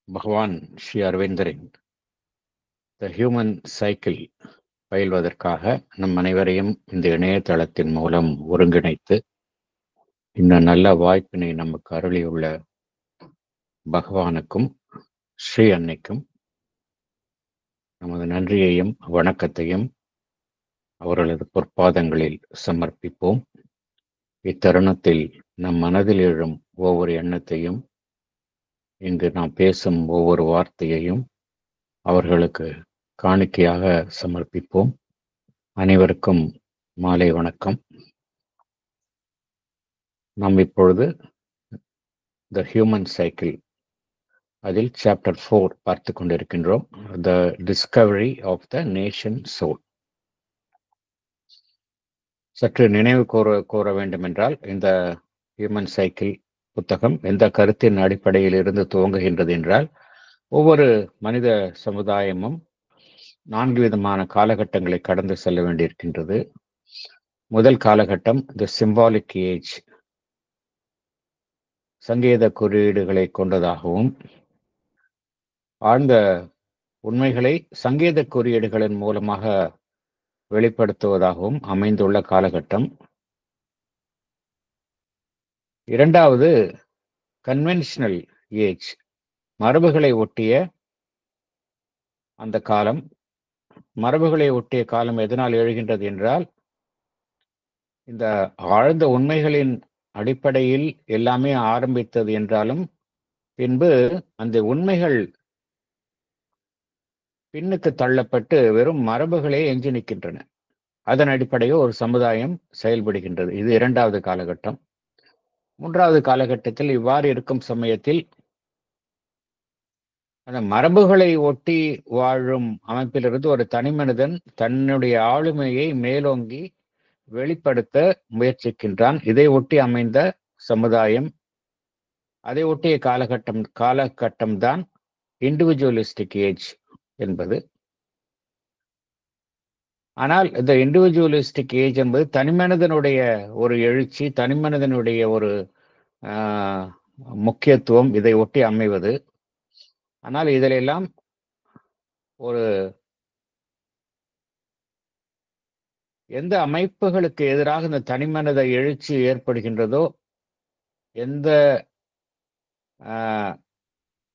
பகவான் ஸ்ரீ அரவிந்தரின் த human cycle பயில்வதற்காக நம் அனைவரையும் இந்த இணையதளத்தின் மூலம் ஒருங்கிணைத்து இந்த நல்ல வாய்ப்பினை நமக்கு அருளியுள்ள பகவானுக்கும் ஸ்ரீ அன்னைக்கும் நமது நன்றியையும் வணக்கத்தையும் அவர்களது பொற்பாதங்களில் சமர்ப்பிப்போம். இத்தருணத்தில் நம் மனதில் எழும் ஒவ்வொரு எண்ணத்தையும், இங்கு நாம் பேசும் ஒவ்வொரு வார்த்தையையும் அவர்களுக்கு காணிக்கையாக சமர்ப்பிப்போம். அனைவருக்கும் மாலை வணக்கம். நாம் இப்பொழுது த ஹியூமன் சைக்கிள் அதில் சாப்டர் 4 பார்த்து கொண்டிருக்கின்றோம். The discovery of the nation soul. சற்று நினைவு கூற வேண்டுமென்றால், இந்த ஹியூமன் சைக்கிள் புத்தகம் எந்த கருத்தின் அடிப்படையில் இருந்து துவங்குகின்றது என்றால், ஒவ்வொரு மனித சமுதாயமும் 4 விதமான காலகட்டங்களை கடந்து செல்ல வேண்டியிருக்கின்றது. முதல் காலகட்டம் த சிம்பாலிக் ஏஜ், சங்கேத குறியீடுகளை கொண்டதாகவும் ஆழ்ந்த உண்மைகளை சங்கேத குறியீடுகளின் மூலமாக வெளிப்படுத்துவதாகவும் அமைந்துள்ள காலகட்டம். இரண்டாவது கன்வென்ஷனல் ஏஜ், மரபுகளை ஒட்டிய அந்த காலம். மரபுகளை ஒட்டிய காலம் எதனால் எழுகின்றது என்றால், இந்த ஆழ்ந்த உண்மைகளின் அடிப்படையில் எல்லாமே ஆரம்பித்தது என்றாலும் பின்பு அந்த உண்மைகள் பின்னுக்கு தள்ளப்பட்டு வெறும் மரபுகளே எஞ்சி நிற்கின்றன. அதன் அடிப்படையில் ஒரு சமுதாயம் செயல்படுகின்றது. இது இரண்டாவது காலகட்டம். மூன்றாவது காலகட்டத்தில் இவ்வாறு இருக்கும் சமயத்தில் அந்த மரபுகளை ஒட்டி வாழும் அமைப்பிலிருந்து ஒரு தனி மனிதன் தன்னுடைய ஆளுமையை மேலோங்கி வெளிப்படுத்த முயற்சிக்கின்றான். இதை ஒட்டி அமைந்த சமுதாயம், அதை ஒட்டிய காலகட்டம் தான் இண்டிவிஜுவலிஸ்டிக் ஏஜ் என்பது. ஆனால் இந்த இண்டிவிஜுவலிஸ்டிக் ஏஜ் என்பது தனிமனிதனுடைய ஒரு எழுச்சி, தனிமனிதனுடைய ஒரு முக்கியத்துவம், இதை ஒட்டி அமைவது. ஆனால் இதிலெல்லாம் ஒரு எந்த அமைப்புகளுக்கு எதிராக இந்த தனிமனித எழுச்சி ஏற்படுகின்றதோ, எந்த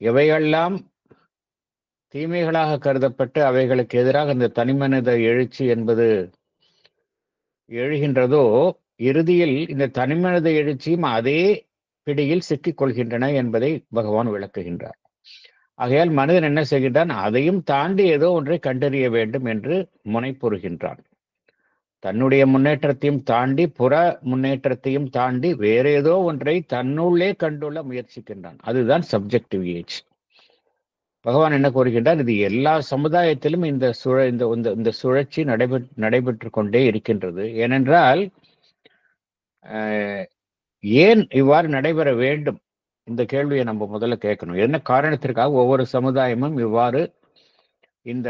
எவையெல்லாம் தீமைகளாக கருதப்பட்டு அவைகளுக்கு எதிராக இந்த தனிமனித எழுச்சி என்பது எழுகின்றதோ, இறுதியில் இந்த தனிமனித எழுச்சியும் அதே பிடியில் சிக்கிக் கொள்கின்றன என்பதை பகவான் விளக்குகின்றார். ஆகையால் மனிதன் என்ன செய்கின்றான்? அதையும் தாண்டி ஏதோ ஒன்றை கண்டறிய வேண்டும் என்று முனைப்புறுகின்றான். தன்னுடைய முன்னேற்றத்தையும் தாண்டி, புற முன்னேற்றத்தையும் தாண்டி வேற ஏதோ ஒன்றை தன்னுள்ளே கண்டுள்ள முயற்சிக்கின்றான். அதுதான் சப்ஜெக்டிவ் ஏஜ். பகவான் என்ன கூறுகின்றார்? இது எல்லா சமுதாயத்திலும் இந்த சுழற்சி நடைபெற்று கொண்டே இருக்கின்றது. ஏனென்றால் ஏன் இவ்வாறு நடைபெற வேண்டும்? இந்த கேள்வியை நம்ம முதல்ல கேட்கணும். என்ன காரணத்திற்காக ஒவ்வொரு சமுதாயமும் இவ்வாறு இந்த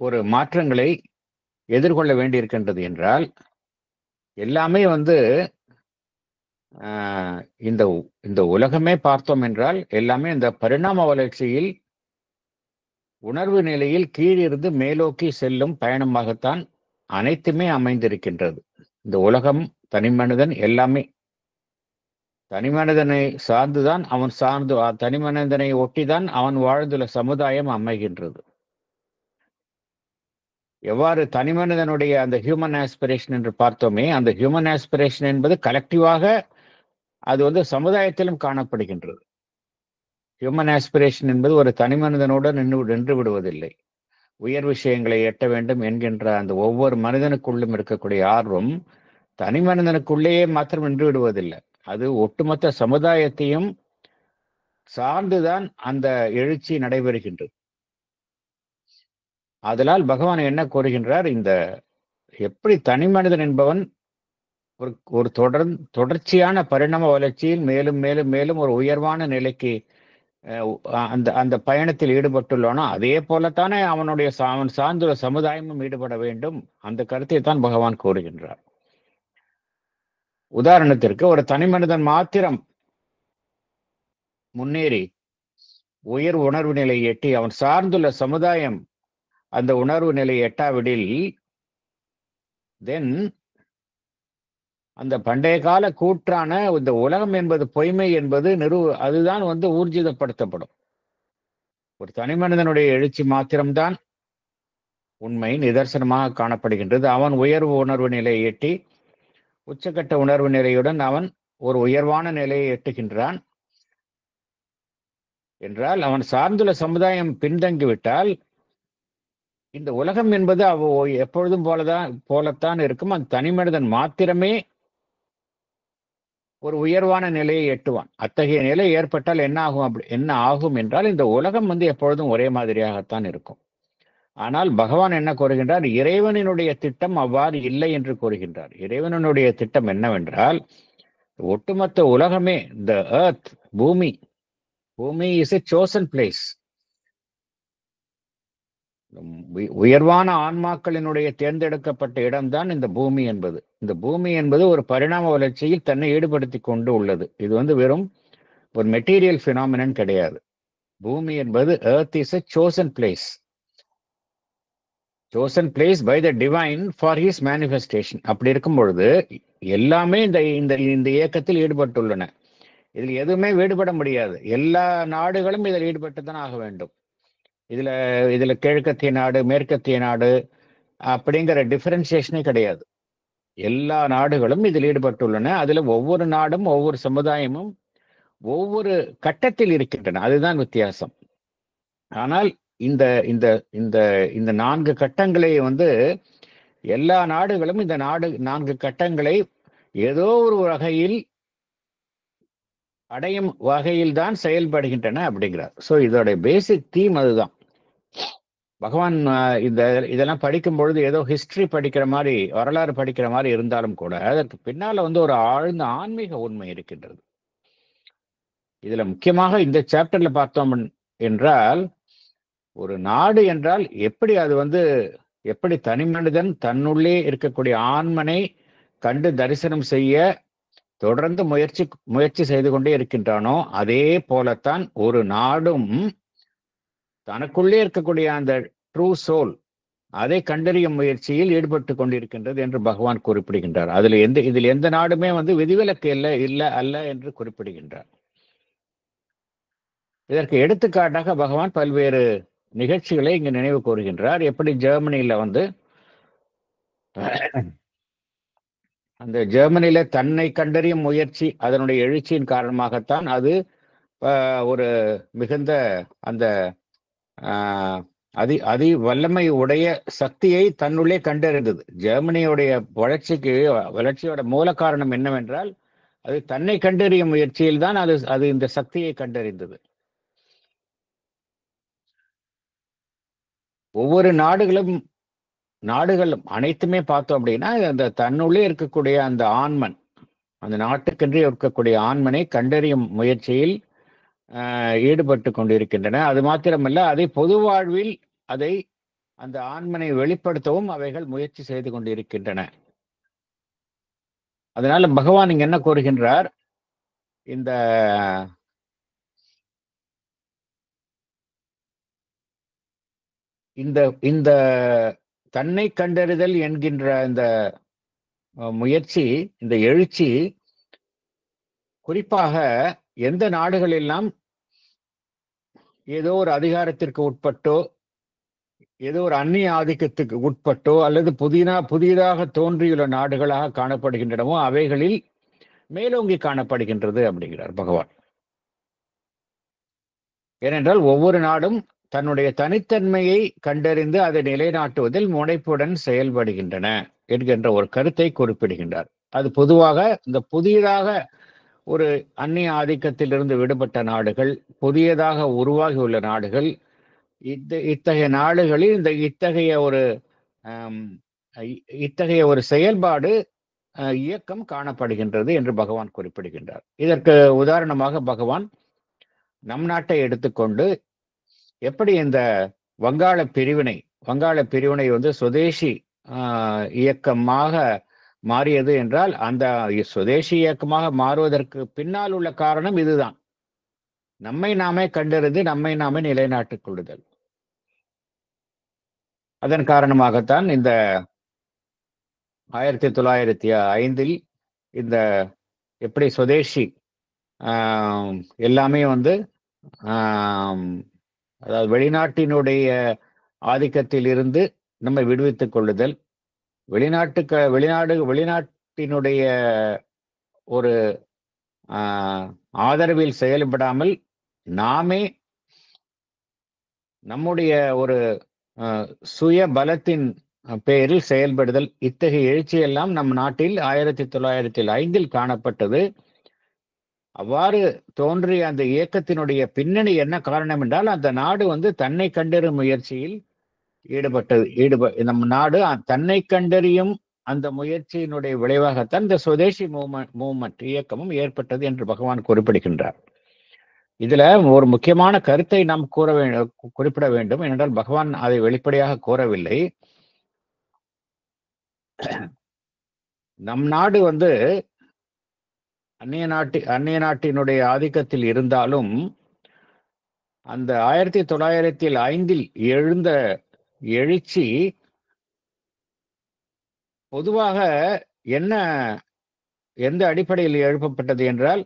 ஒரு மாற்றங்களை எதிர்கொள்ள வேண்டியிருக்கின்றது என்றால், எல்லாமே இந்த உலகமே பார்த்தோம் என்றால் எல்லாமே இந்த பரிணாம வளர்ச்சியில் உணர்வு நிலையில் கீழிருந்து மேலோக்கி செல்லும் பயணமாகத்தான் அனைத்துமே அமைந்திருக்கின்றது. இந்த உலகம், தனிமனிதன் எல்லாமே தனிமனிதனை சார்ந்துதான் தனிமனிதனை ஒட்டிதான் அவன் வாழ்ந்துள்ள சமுதாயம் அமைகின்றது. எவ்வாறு தனிமனிதனுடைய அந்த ஹியூமன் ஆஸ்பிரேஷன் என்று பார்த்தோமே, அந்த ஹியூமன் ஆஸ்பிரேஷன் என்பது கலெக்டிவாக அது சமுதாயத்திலும் காணப்படுகின்றது. ஹியூமன் ஆஸ்பிரேஷன் என்பது ஒரு தனிமனிதனோடு நின்று விடுவதில்லை. உயர் விஷயங்களை எட்ட வேண்டும் என்கின்ற அந்த ஒவ்வொரு மனிதனுக்குள்ளும் இருக்கக்கூடிய ஆர்வம் தனி மனிதனுக்குள்ளேயே மாத்திரம் நின்று விடுவதில்லை. அது ஒட்டுமொத்த சமுதாயத்தையும் சார்ந்துதான் அந்த எழுச்சி நடைபெறுகின்றது. அதனால் பகவான் என்ன கூறுகின்றார்? இந்த எப்படி தனி மனிதன் என்பவன் ஒரு தொடர்ச்சியான பரிணாம வளர்ச்சியில் மேலும் மேலும் மேலும் ஒரு உயர்வான நிலைக்கு அந்த பயணத்தில் ஈடுபட்டுள்ளானோ, அதே போலத்தானே அவன் சார்ந்துள்ள சமுதாயமும் ஈடுபட வேண்டும். அந்த கருத்தை தான் பகவான் கூறுகின்றார். உதாரணத்திற்கு, ஒரு தனி மனிதன் மாத்திரம் முன்னேறி உயர் உணர்வு நிலையை எட்டி அவன் சார்ந்துள்ள சமுதாயம் அந்த உணர்வு நிலையை எட்டாவிடில் தென் அந்த பண்டைய கால கூற்றான இந்த உலகம் என்பது பொய்மை என்பது அதுதான் ஊர்ஜிதப்படுத்தப்படும். ஒரு தனி மனிதனுடைய எழுச்சி மாத்திரம்தான் உண்மை நிதர்சனமாக காணப்படுகின்றது. அவன் உயர்வு உணர்வு நிலையை எட்டி உச்சக்கட்ட உணர்வு நிலையுடன் அவன் ஒரு உயர்வான நிலையை எட்டுகின்றான் என்றால் அவன் சார்ந்துள்ள சமுதாயம் பின்தங்கிவிட்டால் இந்த உலகம் என்பது எப்பொழுதும் போலத்தான் இருக்கும். அந்த தனி மனிதன் மாத்திரமே ஒரு உயர்வான நிலையை எட்டுவான். அத்தகைய நிலை ஏற்பட்டால் என்ன ஆகும் என்றால் இந்த உலகம் எப்பொழுதும் ஒரே மாதிரியாகத்தான் இருக்கும். ஆனால் பகவான் என்ன கூறுகின்றார்? இறைவனினுடைய திட்டம் அவ்வாறு இல்லை என்று கூறுகின்றார். இறைவனுடைய திட்டம் என்னவென்றால் ஒட்டுமொத்த உலகமே இந்த எர்த் பூமி இஸ் எ சோசன் பிளேஸ். உயர்வான ஆன்மாக்களினுடைய தேர்ந்தெடுக்கப்பட்ட இடம்தான் இந்த பூமி என்பது. இந்த பூமி என்பது ஒரு பரிணாம வளர்ச்சியில் தன்னை ஈடுபடுத்தி கொண்டு உள்ளது. இது வெறும் ஒரு மெட்டீரியல் பினாமினன் கிடையாது. பூமி என்பது earth is a chosen place by the divine for his manifestation. அப்படி இருக்கும் பொழுது எல்லாமே இந்த இயக்கத்தில் ஈடுபட்டுள்ளன. இதில் எதுவுமே ஈடுபட முடியாது. எல்லா நாடுகளும் இதில் ஈடுபட்டுதான் ஆக வேண்டும். இதுல கிழக்கத்திய நாடு மேற்கத்திய நாடு அப்படிங்கிற டிஃபரன்சியேஷனே கிடையாது. எல்லா நாடுகளும் இதில் ஈடுபட்டுள்ளன. அதுல ஒவ்வொரு நாடும் ஒவ்வொரு சமுதாயமும் ஒவ்வொரு கட்டத்தில் இருக்கின்றன. அதுதான் வித்தியாசம். ஆனால் இந்த இந்த இந்த இந்த 4 கட்டங்களை எல்லா நாடுகளும் இந்த 4 கட்டங்களை ஏதோ ஒரு வகையில் அடையும் வகையில் தான் செயல்படுகின்றன அப்படிங்கிறார். ஸோ இதோட பேசிக் தீம் அதுதான். பகவான் இதெல்லாம் படிக்கும் பொழுது ஏதோ ஹிஸ்டரி படிக்கிற மாதிரி, வரலாறு படிக்கிற மாதிரி இருந்தாலும் கூட அதற்கு பின்னால ஒரு ஆழ்ந்த ஆன்மீக உண்மை இருக்கின்றது. இதுல முக்கியமாக இந்த சாப்டர்ல பார்த்தோம் என்றால் ஒரு நாடு என்றால் எப்படி அது எப்படி தனி மனிதன் தன்னுள்ளே இருக்கக்கூடிய ஆன்மனை கண்டு தரிசனம் செய்ய தொடர்ந்து முயற்சி செய்து கொண்டே இருக்கின்றானோ அதே போலத்தான் ஒரு நாடும் தனக்குள்ளே இருக்கக்கூடிய அந்த ட்ரூ சோல் அதை கண்டறியும் முயற்சியில் ஈடுபட்டு கொண்டிருக்கின்றது என்று பகவான் குறிப்பிடுகின்றார். இதில் எந்த நாடுமே விதிவிலக்கு அல்ல என்று குறிப்பிடுகின்றார். இதற்கு எடுத்துக்காட்டாக பகவான் பல்வேறு நிகழ்ச்சிகளை இங்கு நினைவு கூறுகின்றார். எப்படி ஜெர்மனியில அந்த ஜெர்மனியில தன்னை கண்டறியும் முயற்சி அதனுடைய எழுச்சியின் காரணமாகத்தான் அது ஒரு மிகுந்த அந்த அதி வல்லமை உடைய சக்தியை தன்னுள்ளே கண்டறிந்தது. ஜெர்மனியுடைய வளர்ச்சியோட மூல காரணம் என்னவென்றால் அது தன்னை கண்டறியும் முயற்சியில் தான் அது இந்த சக்தியை கண்டறிந்தது. ஒவ்வொரு நாடுகள் அனைத்துமே பார்த்தோம் அப்படின்னா அந்த தன்னுள்ளே இருக்கக்கூடிய அந்த ஆன்மன், அந்த நாட்டுக்கென்றே இருக்கக்கூடிய ஆன்மனை கண்டறியும் முயற்சியில் ஈடுபட்டு கொண்டிருக்கின்றன. அது மாத்திரமல்ல, அதை பொது வாழ்வில் அந்த ஆன்மனை வெளிப்படுத்தவும் அவைகள் முயற்சி செய்து கொண்டிருக்கின்றன. அதனால பகவான் இங்க என்ன கூறுகின்றார்? இந்த இந்த இந்த தன்னை கண்டறிதல் என்கின்ற இந்த முயற்சி, இந்த எழுச்சி குறிப்பாக எந்த நாடுகள் எல்லாம் ஏதோ ஒரு அதிகாரத்திற்கு உட்பட்டோ ஏதோ ஒரு அந்நிய ஆதிக்கத்துக்கு உட்பட்டோ அல்லது புதிதாக தோன்றியுள்ள நாடுகளாக காணப்படுகின்றனவோ அவைகளில் மேலோங்கி காணப்படுகின்றது அப்படிங்கிறார் பகவான். ஏனென்றால் ஒவ்வொரு நாடும் தன்னுடைய தனித்தன்மையை கண்டறிந்து அதை நிலைநாட்டுவதில் முனைப்புடன் செயல்படுகின்றன என்கின்ற ஒரு கருத்தை குறிப்பிடுகின்றார். அது பொதுவாக இந்த புதியதாக ஒரு அந்நிய ஆதிக்கத்திலிருந்து விடுபட்ட நாடுகள், புதியதாக உருவாகியுள்ள நாடுகள், இத்தகைய நாடுகளில் இத்தகைய ஒரு செயல்பாடு இயக்கம் காணப்படுகின்றது என்று பகவான் குறிப்பிடுகின்றார். இதற்கு உதாரணமாக பகவான் நம் நாட்டை எடுத்துக்கொண்டு எப்படி இந்த வங்காள பிரிவினை சுதேசி இயக்கமாக மாறியது என்றால் அந்த சுதேசி இயக்கமாக மாறுவதற்கு பின்னால் உள்ள காரணம் இதுதான். நம்மை நாமே கண்டறிந்து நம்மை நாமே நிலைநாட்டிக் கொள்ளுதல். அதன் காரணமாகத்தான் இந்த 1905 இந்த எப்படி சுதேசி எல்லாமே வந்து அதாவது வெளிநாட்டினுடைய ஆதிக்கத்தில் இருந்து நம்மை விடுவித்துக் கொள்ளுதல், வெளிநாட்டினுடைய ஒரு ஆதரவில் செயல்படாமல் நாமே நம்முடைய ஒரு சுய பலத்தின் பெயரில் செயல்படுதல், இத்தகைய எழுச்சியெல்லாம் நம் நாட்டில் 1905 காணப்பட்டது. அவ்வாறு தோன்றிய அந்த இயக்கத்தினுடைய பின்னணி என்ன காரணம் என்றால், அந்த நாடு வந்து தன்னை கண்டறியும் முயற்சியில் நம் நாடு தன்னை கண்டறியும் அந்த முயற்சியினுடைய விளைவாகத்தான் இந்த சுதேசி மூவ்மெண்ட் இயக்கமும் ஏற்பட்டது என்று பகவான் குறிப்பிடுகின்றார். இதுல ஒரு முக்கியமான கருத்தை நாம் குறிப்பிட வேண்டும். ஏனென்றால் பகவான் அதை வெளிப்படையாக கூறவில்லை. நம் நாடு வந்து அந்நிய நாட்டினுடைய ஆதிக்கத்தில் இருந்தாலும் அந்த 1905 எழுந்த எழுச்சி பொதுவாக எந்த அடிப்படையில் எழுப்பப்பட்டது என்றால்,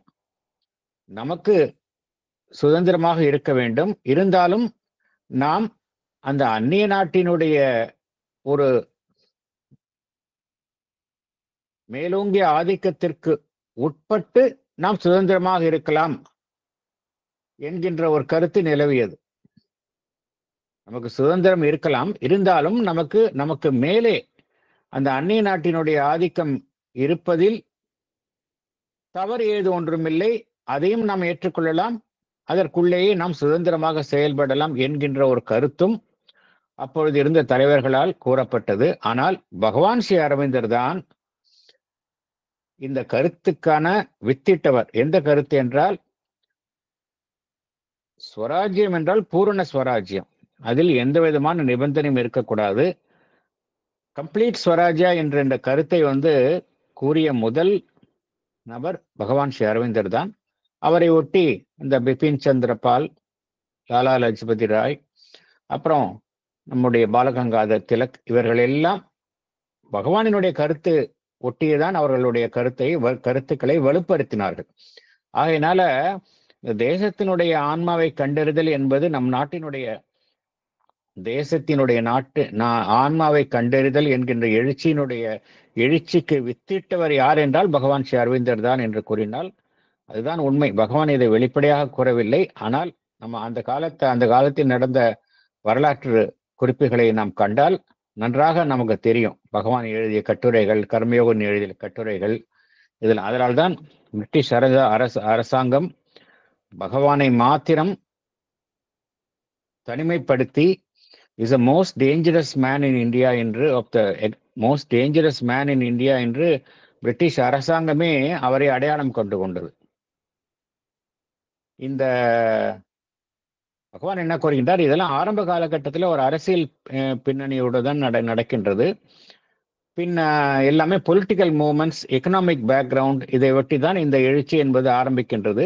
நமக்கு சுதந்திரமாக இருக்க வேண்டும், இருந்தாலும் நாம் அந்த அந்நிய நாட்டினுடைய ஒரு மேலோங்கிய ஆதிக்கத்திற்கு உட்பட்டு நாம் சுதந்திரமாக இருக்கலாம் என்கின்ற ஒரு கருத்து நிலவியது. நமக்கு சுதந்திரம் இருக்கலாம், இருந்தாலும் நமக்கு மேலே அந்த அந்நிய நாட்டினுடைய ஆதிக்கம் இருப்பதில் தவறு ஏது ஒன்றுமில்லை, அதையும் நாம் ஏற்றுக்கொள்ளலாம், அதற்குள்ளேயே நாம் சுதந்திரமாக செயல்படலாம் என்கின்ற ஒரு கருத்தும் அப்பொழுது இருந்த தலைவர்களால் கூறப்பட்டது. ஆனால் பகவான் ஸ்ரீ அரவிந்தர் தான் இந்த கருத்துக்கான வித்திட்டவர். எந்த கருத்து என்றால், ஸ்வராஜ்யம் என்றால் பூரண ஸ்வராஜ்யம், அதில் எந்த விதமான நிபந்தனையும் இருக்கக்கூடாது. கம்ப்ளீட் ஸ்வராஜ்யா என்ற இந்த கருத்தை வந்து கூறிய முதல் நபர் பகவான் ஸ்ரீ அரவிந்தர் தான். அவரை ஒட்டி இந்த பிபின் சந்திரபால், லாலா லஜபதி ராய், அப்புறம் நம்முடைய பாலகங்காதர் திலக், இவர்கள் எல்லாம் பகவானினுடைய கருத்து ஒட்டியதான் அவர்களுடைய கருத்துக்களை வலுப்படுத்தினார்கள். ஆகையினால தேசத்தினுடைய ஆன்மாவை கண்டறிதல் என்பது நம் நாட்டினுடைய தேசத்தினுடைய ஆன்மாவை கண்டறிதல் என்கின்ற எழுச்சிக்கு வித்திட்டவர் யார் என்றால் பகவான் ஸ்ரீ அரவிந்தர் தான் என்று கூறினால் அதுதான் உண்மை. பகவான் இதை வெளிப்படையாக கூறவில்லை. ஆனால் நம்ம அந்த காலத்தில் நடந்த வரலாற்று குறிப்புகளை நாம் கண்டால் நன்றாக நமக்கு தெரியும். பகவான் எழுதிய கட்டுரைகள், கர்மயோகன் எழுதிய கட்டுரைகள், அதனால்தான் பிரிட்டிஷ் அரசாங்கம் பகவானை மாத்திரம் தனிமைப்படுத்தி is a most dangerous man in India என்று most dangerous man in India என்று பிரிட்டிஷ் அரசாங்கமே அவரை அடையாளம் கொண்டது. இந்த பகவான் என்ன கூறுகின்றார், இதெல்லாம் ஆரம்ப காலகட்டத்தில் ஒரு அரசியல் பின்னணியோடு நடக்கின்றது. பின் எல்லாமே பொலிட்டிக்கல் மூவ்மெண்ட்ஸ், எக்கனாமிக் பேக்ரவுண்ட், இதை ஒட்டி தான் இந்த எழுச்சி என்பது ஆரம்பிக்கின்றது.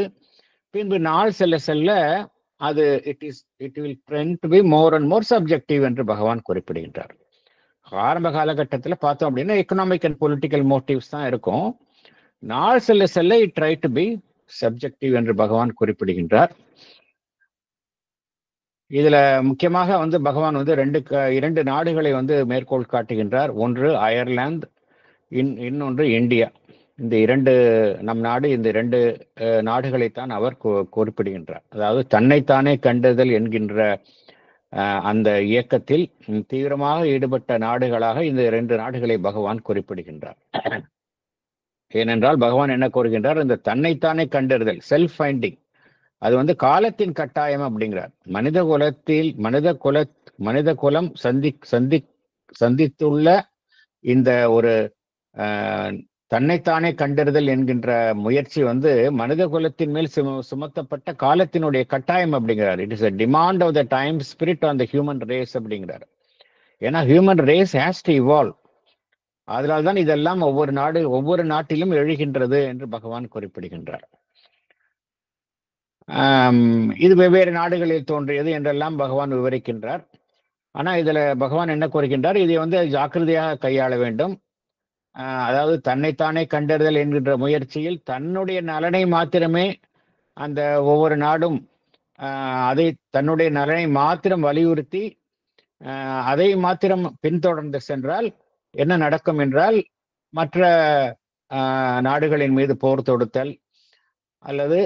பின்பு நாள் செல்ல அது it will trend to be more and more subjective என்று பகவான் குறிப்பிடுகின்றார். ஆரம்ப காலகட்டத்தில் பார்த்தோம் அப்படின்னா எக்கனாமிக் அண்ட் பொலிட்டிக்கல் மோட்டிவ்ஸ் தான் இருக்கும். நாள் செல்ல it try to be subjective என்று பகவான் குறிப்பிடுகின்றார். இதுல முக்கியமாக வந்து பகவான் வந்து இரண்டு நாடுகளை வந்து மேற்கோள் காட்டுகின்றார். ஒன்று அயர்லாந்து, இன்னொன்று இந்தியா. இந்த இந்த இரண்டு நாடுகளைத்தான் அவர் குறிப்பிடுகின்றார். அதாவது தன்னைத்தானே கண்டறிதல் என்கின்ற அந்த இயக்கத்தில் தீவிரமாக ஈடுபட்ட நாடுகளாக இந்த இரண்டு நாடுகளை பகவான் குறிப்பிடுகின்றார். ஏனென்றால் பகவான் என்ன கூறுகின்றார், இந்த தன்னைத்தானே கண்டறிதல், செல்ஃப் ஃபைண்டிங், அது வந்து காலத்தின் கட்டாயம் அப்படிங்கிறார். மனித குலம் சந்தித்துள்ள இந்த ஒரு தன்னைத்தானே கண்டறிதல் என்கின்ற முயற்சி வந்து மனித குலத்தின் மேல் சுமத்தப்பட்ட காலத்தினுடைய கட்டாயம் அப்படிங்கிறார். It is a demand of the time spirit on the human race அப்படிங்கிறார். ஏன்னா human race has to evolve. அதனால்தான் இதெல்லாம் ஒவ்வொரு நாட்டிலும் எழுகின்றது என்று பகவான் குறிப்பிடுகின்றார். இது வெவ்வேறு நாடுகளில் தோன்றியது என்றெல்லாம் பகவான் விவரிக்கின்றார். ஆனால் இதில் பகவான் என்ன கூறுகின்றார், இதை வந்து ஜாக்கிரதையாக கையாள வேண்டும். அதாவது தன்னைத்தானே கண்டறிதல் என்கின்ற முயற்சியில் தன்னுடைய நலனை மாத்திரமே அந்த ஒவ்வொரு நாடும் அதை தன்னுடைய நலனை மாத்திரம் வலியுறுத்தி அதை மாத்திரம் பின்தொடர்ந்து சென்றால் என்ன நடக்கும் என்றால், மற்ற நாடுகளின் மீது போர் தொடுத்தல் அல்லது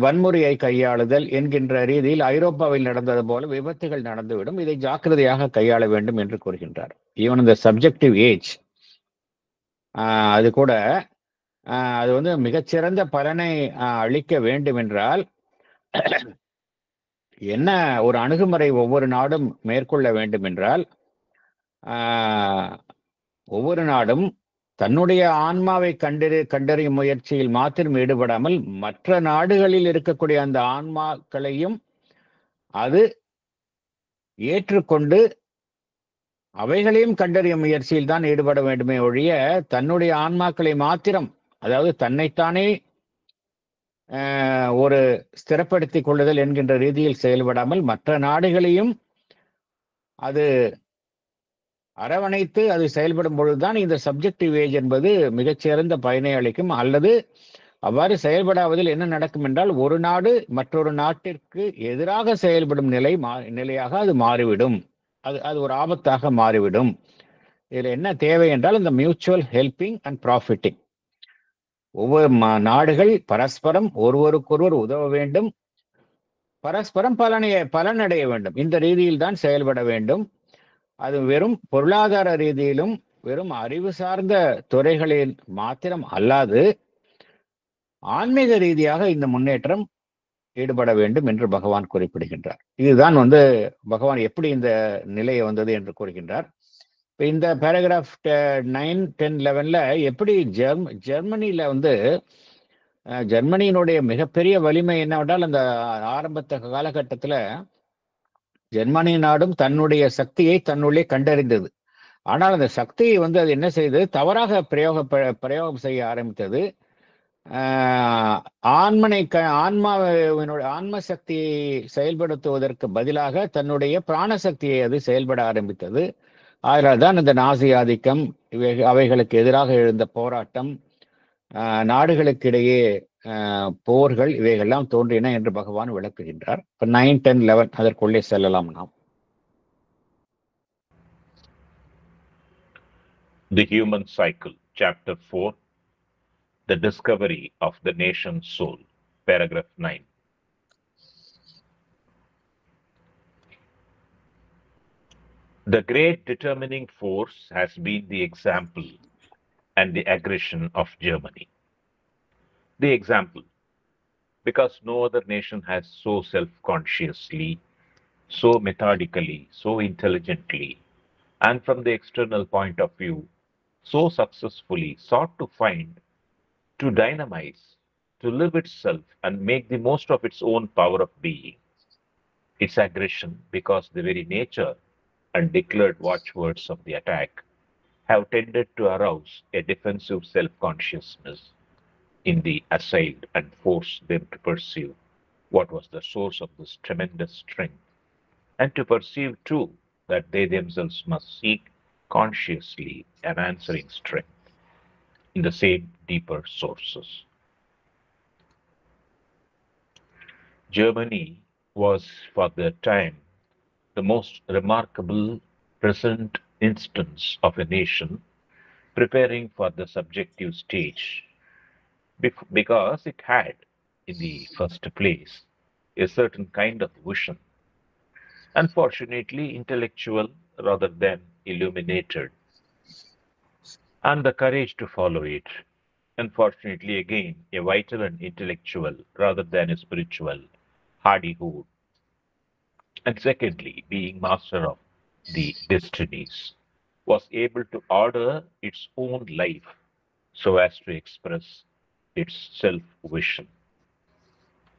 வன்முறையை கையாளுதல் என்கின்ற ரீதியில் ஐரோப்பாவில் நடந்தது போல விபத்துகள் நடந்துவிடும். இதை ஜாக்கிரதையாக கையாள வேண்டும் என்று கூறுகின்றார். ஈவன் இந்த சப்ஜெக்டிவ் ஏஜ் அது கூட அது வந்து மிகச்சிறந்த பலனை அளிக்க வேண்டும் என்றால் என்ன ஒரு அணுகுமுறை ஒவ்வொரு நாடும் மேற்கொள்ள வேண்டும் என்றால், ஒவ்வொரு நாடும் தன்னுடைய ஆன்மாவை கண்டறியும் முயற்சியில் மாத்திரம் ஈடுபடாமல் மற்ற நாடுகளில் இருக்கக்கூடிய அந்த ஆன்மாக்களையும் அது ஏற்றுக்கொண்டு அவைகளையும் கண்டறியும் முயற்சியில் தான் ஈடுபட வேண்டுமே ஒழிய தன்னுடைய ஆன்மாக்களை மாத்திரம், அதாவது தன்னைத்தானே ஒரு ஸ்திரப்படுத்திக் கொள்ளுதல் என்கின்ற ரீதியில் செயல்படாமல் மற்ற நாடுகளையும் அது அரவணைத்து அது செயல்படும் பொழுதுதான் இந்த சப்ஜெக்டிவ் ஏஜ் என்பது மிகச்சிறந்த பயனை அளிக்கும். அல்லது அவ்வாறு செயல்படாவதில் என்ன நடக்கும் என்றால், ஒரு நாடு மற்றொரு நாட்டிற்கு எதிராக செயல்படும் நிலையாக அது மாறிவிடும். அது ஒரு ஆபத்தாக மாறிவிடும். இதில் என்ன தேவை என்றால், இந்த மியூச்சுவல் ஹெல்பிங் அண்ட் ப்ராஃபிட்டிங். ஒவ்வொரு நாடுகள் பரஸ்பரம் ஒருவருக்கொருவர் உதவ வேண்டும், பரஸ்பரம் பலனடைய வேண்டும். இந்த ரீதியில் தான் செயல்பட வேண்டும். அது வெறும் பொருளாதார ரீதியிலும் வெறும் அறிவு சார்ந்த துறைகளில் மாத்திரம் அல்லாது ஆன்மீக ரீதியாக இந்த முன்னேற்றம் ஈடுபட வேண்டும் என்று பகவான் குறிப்பிடுகின்றார். இதுதான் வந்து பகவான் எப்படி இந்த நிலையை வந்தது என்று கூறுகின்றார். இந்த பேராகிராஃப் 9, 10, 11 எப்படி ஜெர்மனியில வந்து ஜெர்மனியினுடைய மிகப்பெரிய வலிமை என்னவென்றால், அந்த ஆரம்பத்த காலகட்டத்தில் ஜெர்மனி நாடும் தன்னுடைய சக்தியை தன்னுள்ளே கண்டறிந்தது. ஆனால் அந்த சக்தியை வந்து அது என்ன செய்தது, தவறாக பிரயோகம் செய்ய ஆரம்பித்தது. ஆன்ம சக்தியை செயல்படுத்துவதற்கு பதிலாக தன்னுடைய பிராணசக்தியை அது செயல்பட ஆரம்பித்தது. அதனால் தான் இந்த நாசி ஆதிக்கம், அவைகளுக்கு எதிராக எழுந்த போராட்டம், நாடுகளுக்கிடையே போர்கள், இவைகள்லாம் தோன்றின என்று பகவான் விளக்குகின்றார். 9, 10, 11 அதற்குள்ளே செல்லலாம் நாம். The Human Cycle, Chapter 4, The Discovery of the Nation's Soul, Paragraph 9. The great determining force has been the example and the aggression of Germany. The example, because no other nation has so self-consciously, so methodically, so intelligently, and from the external point of view, so successfully sought to find, to dynamize, to live itself and make the most of its own power of being. Its aggression, because the very nature and declared watchwords of the attack have tended to arouse a defensive self-consciousness in the assailed and force them to perceive what was the source of this tremendous strength, and to perceive too that they themselves must seek consciously an answering strength in the same deeper sources. Germany was for the time the most remarkable present instance of a nation preparing for the subjective stage, because it had, in the first place, a certain kind of vision, unfortunately intellectual rather than illuminated, and the courage to follow it, unfortunately again a vital and intellectual rather than a spiritual hardihood, and secondly, being master of the destinies, was able to order its own life so as to express its self-vision.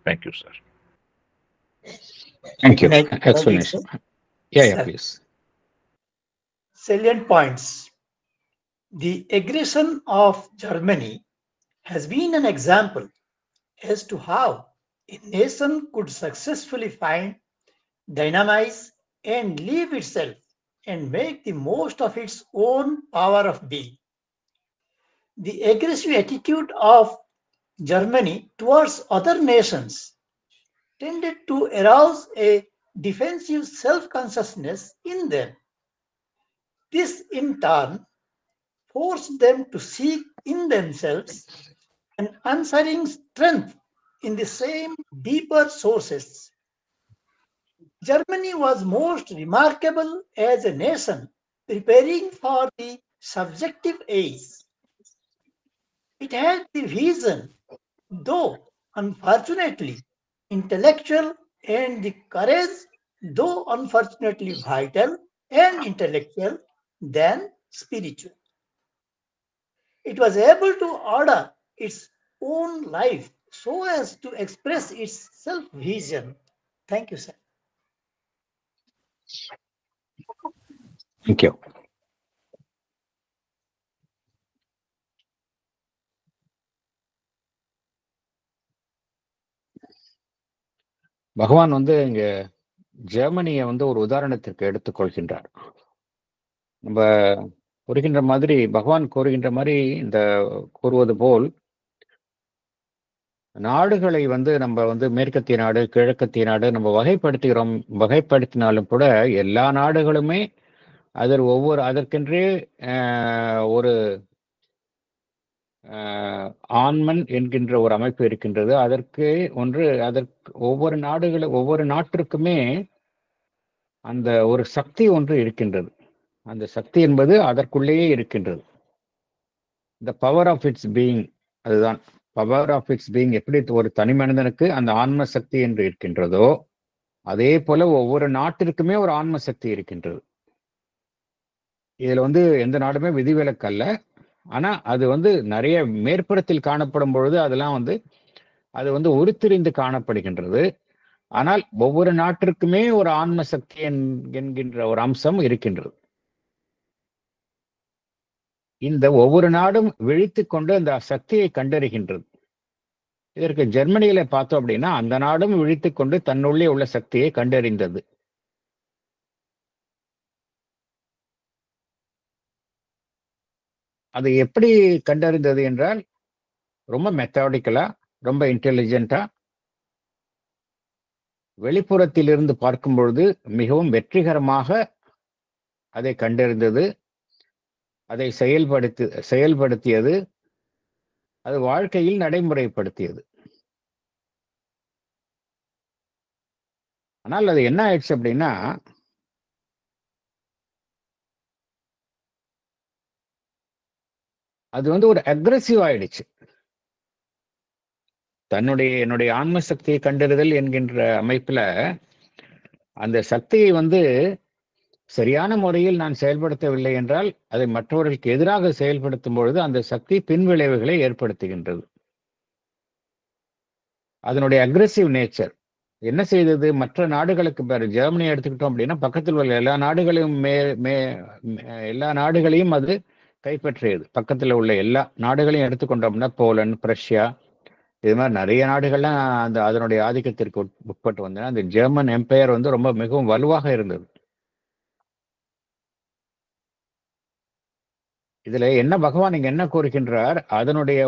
Thank you, sir. Thank you. Explanation. Yeah, please. Salient points. The aggression of Germany has been an example as to how a nation could successfully find, dynamize, and live itself and make the most of its own power of being. The aggressive attitude of Germany towards other nations tended to arouse a defensive self-consciousness in them. This, in turn, forced them to seek in themselves an unswerving strength in the same deeper sources. Germany was most remarkable as a nation preparing for the subjective age. It had the vision, though unfortunately intellectual, and the courage, though unfortunately vital and intellectual, than spiritual. It was able to order its own life so as to express its self vision. Thank you, sir. Thank you. பகவான் வந்து இங்க ஜெர்மனியை வந்து ஒரு உதாரணத்திற்கு எடுத்துக்கொள்கின்றார். நம்ம கூறுகின்ற மாதிரி, பகவான் கூறுகின்ற மாதிரி இந்த கூறுவது போல், நாடுகளை வந்து நம்ம வந்து மேற்கத்திய நாடு, கிழக்கத்திய நாடு நம்ம வகைப்படுத்துகிறோம். வகைப்படுத்தினாலும் கூட எல்லா நாடுகளுமே அதற்கென்றே ஒரு ஆன்மன் என்கின்ற ஒரு அமைப்பு இருக்கின்றது. அதற்கு ஒவ்வொரு நாட்டிற்குமே அந்த ஒரு சக்தி ஒன்று இருக்கின்றது. அந்த சக்தி என்பது அதற்குள்ளேயே இருக்கின்றது. The power of its being, அதுதான் பவர் ஆஃப் இட்ஸ் பீயிங். எப்படி ஒரு தனி மனிதனுக்கு அந்த ஆன்ம சக்தி என்று இருக்கின்றதோ, அதே போல ஒவ்வொரு நாட்டிற்குமே ஒரு ஆன்ம சக்தி இருக்கின்றது. இதுல வந்து எந்த நாடுமே விதிவிலக்கு அல்ல. ஆனா அது வந்து நிறைய மேற்புறத்தில் காணப்படும் பொழுது அது வந்து உருத்திரிந்து காணப்படுகின்றது. ஆனால் ஒவ்வொரு நாட்டிற்குமே ஒரு ஆன்ம சக்தி என்கின்ற ஒரு அம்சம் இருக்கின்றது. இந்த ஒவ்வொரு நாடும் விழித்துக் கொண்டு அந்த சக்தியை கண்டறிகின்றது. இதற்கு ஜெர்மனியில பார்த்தோம் அப்படின்னா, அந்த நாடும் விழித்துக் கொண்டு தன்னுள்ளே உள்ள சக்தியை கண்டறிந்தது. அது எப்படி கண்டறிந்தது என்றால், ரொம்ப மெத்தடாடிக்கலா, ரொம்ப இன்டெலிஜென்ட்டா, வெளிப்புறத்தில் இருந்து பார்க்கும் பொழுது மிகவும் வெற்றிகரமாக அதை கண்டறிந்தது, அதை செயல்படுத்தியது, அது வாழ்க்கையில் நடைமுறைப்படுத்தியது. ஆனால் அது என்ன ஆயிடுச்சு அப்படின்னா, அது வந்து ஒரு அக்ரெசிவ் ஆயிடுச்சு. என்னுடைய ஆன்ம சக்தியை கண்டறிதல் என்கின்ற அமைப்புல அந்த சக்தியை வந்து சரியான முறையில் நான் செயல்படுத்தவில்லை என்றால், அதை மற்றவர்களுக்கு எதிராக செயல்படுத்தும் பொழுது அந்த சக்தி பின்விளைவுகளை ஏற்படுத்துகின்றது. அதனுடைய அக்ரெசிவ் நேச்சர் என்ன செய்தது? மற்ற நாடுகளுக்கு ஜெர்மனி எடுத்துக்கிட்டோம் அப்படின்னா, பக்கத்தில் உள்ள எல்லா நாடுகளையும் அது கைப்பற்றியது. பக்கத்தில் உள்ள எல்லா நாடுகளையும் எடுத்துக்கொண்டோம்னா, போலந்து, பிரஷ்யா, இது மாதிரி நிறைய நாடுகள்லாம் அதனுடைய ஆதிக்கத்திற்கு உட்பட்டு வந்தன. அந்த ஜெர்மன் எம்பையர் வந்து ரொம்ப மிகவும் வலுவாக இருந்தது. இதுல என்ன பகவான் இங்க என்ன கூறுகின்றார்? அதனுடைய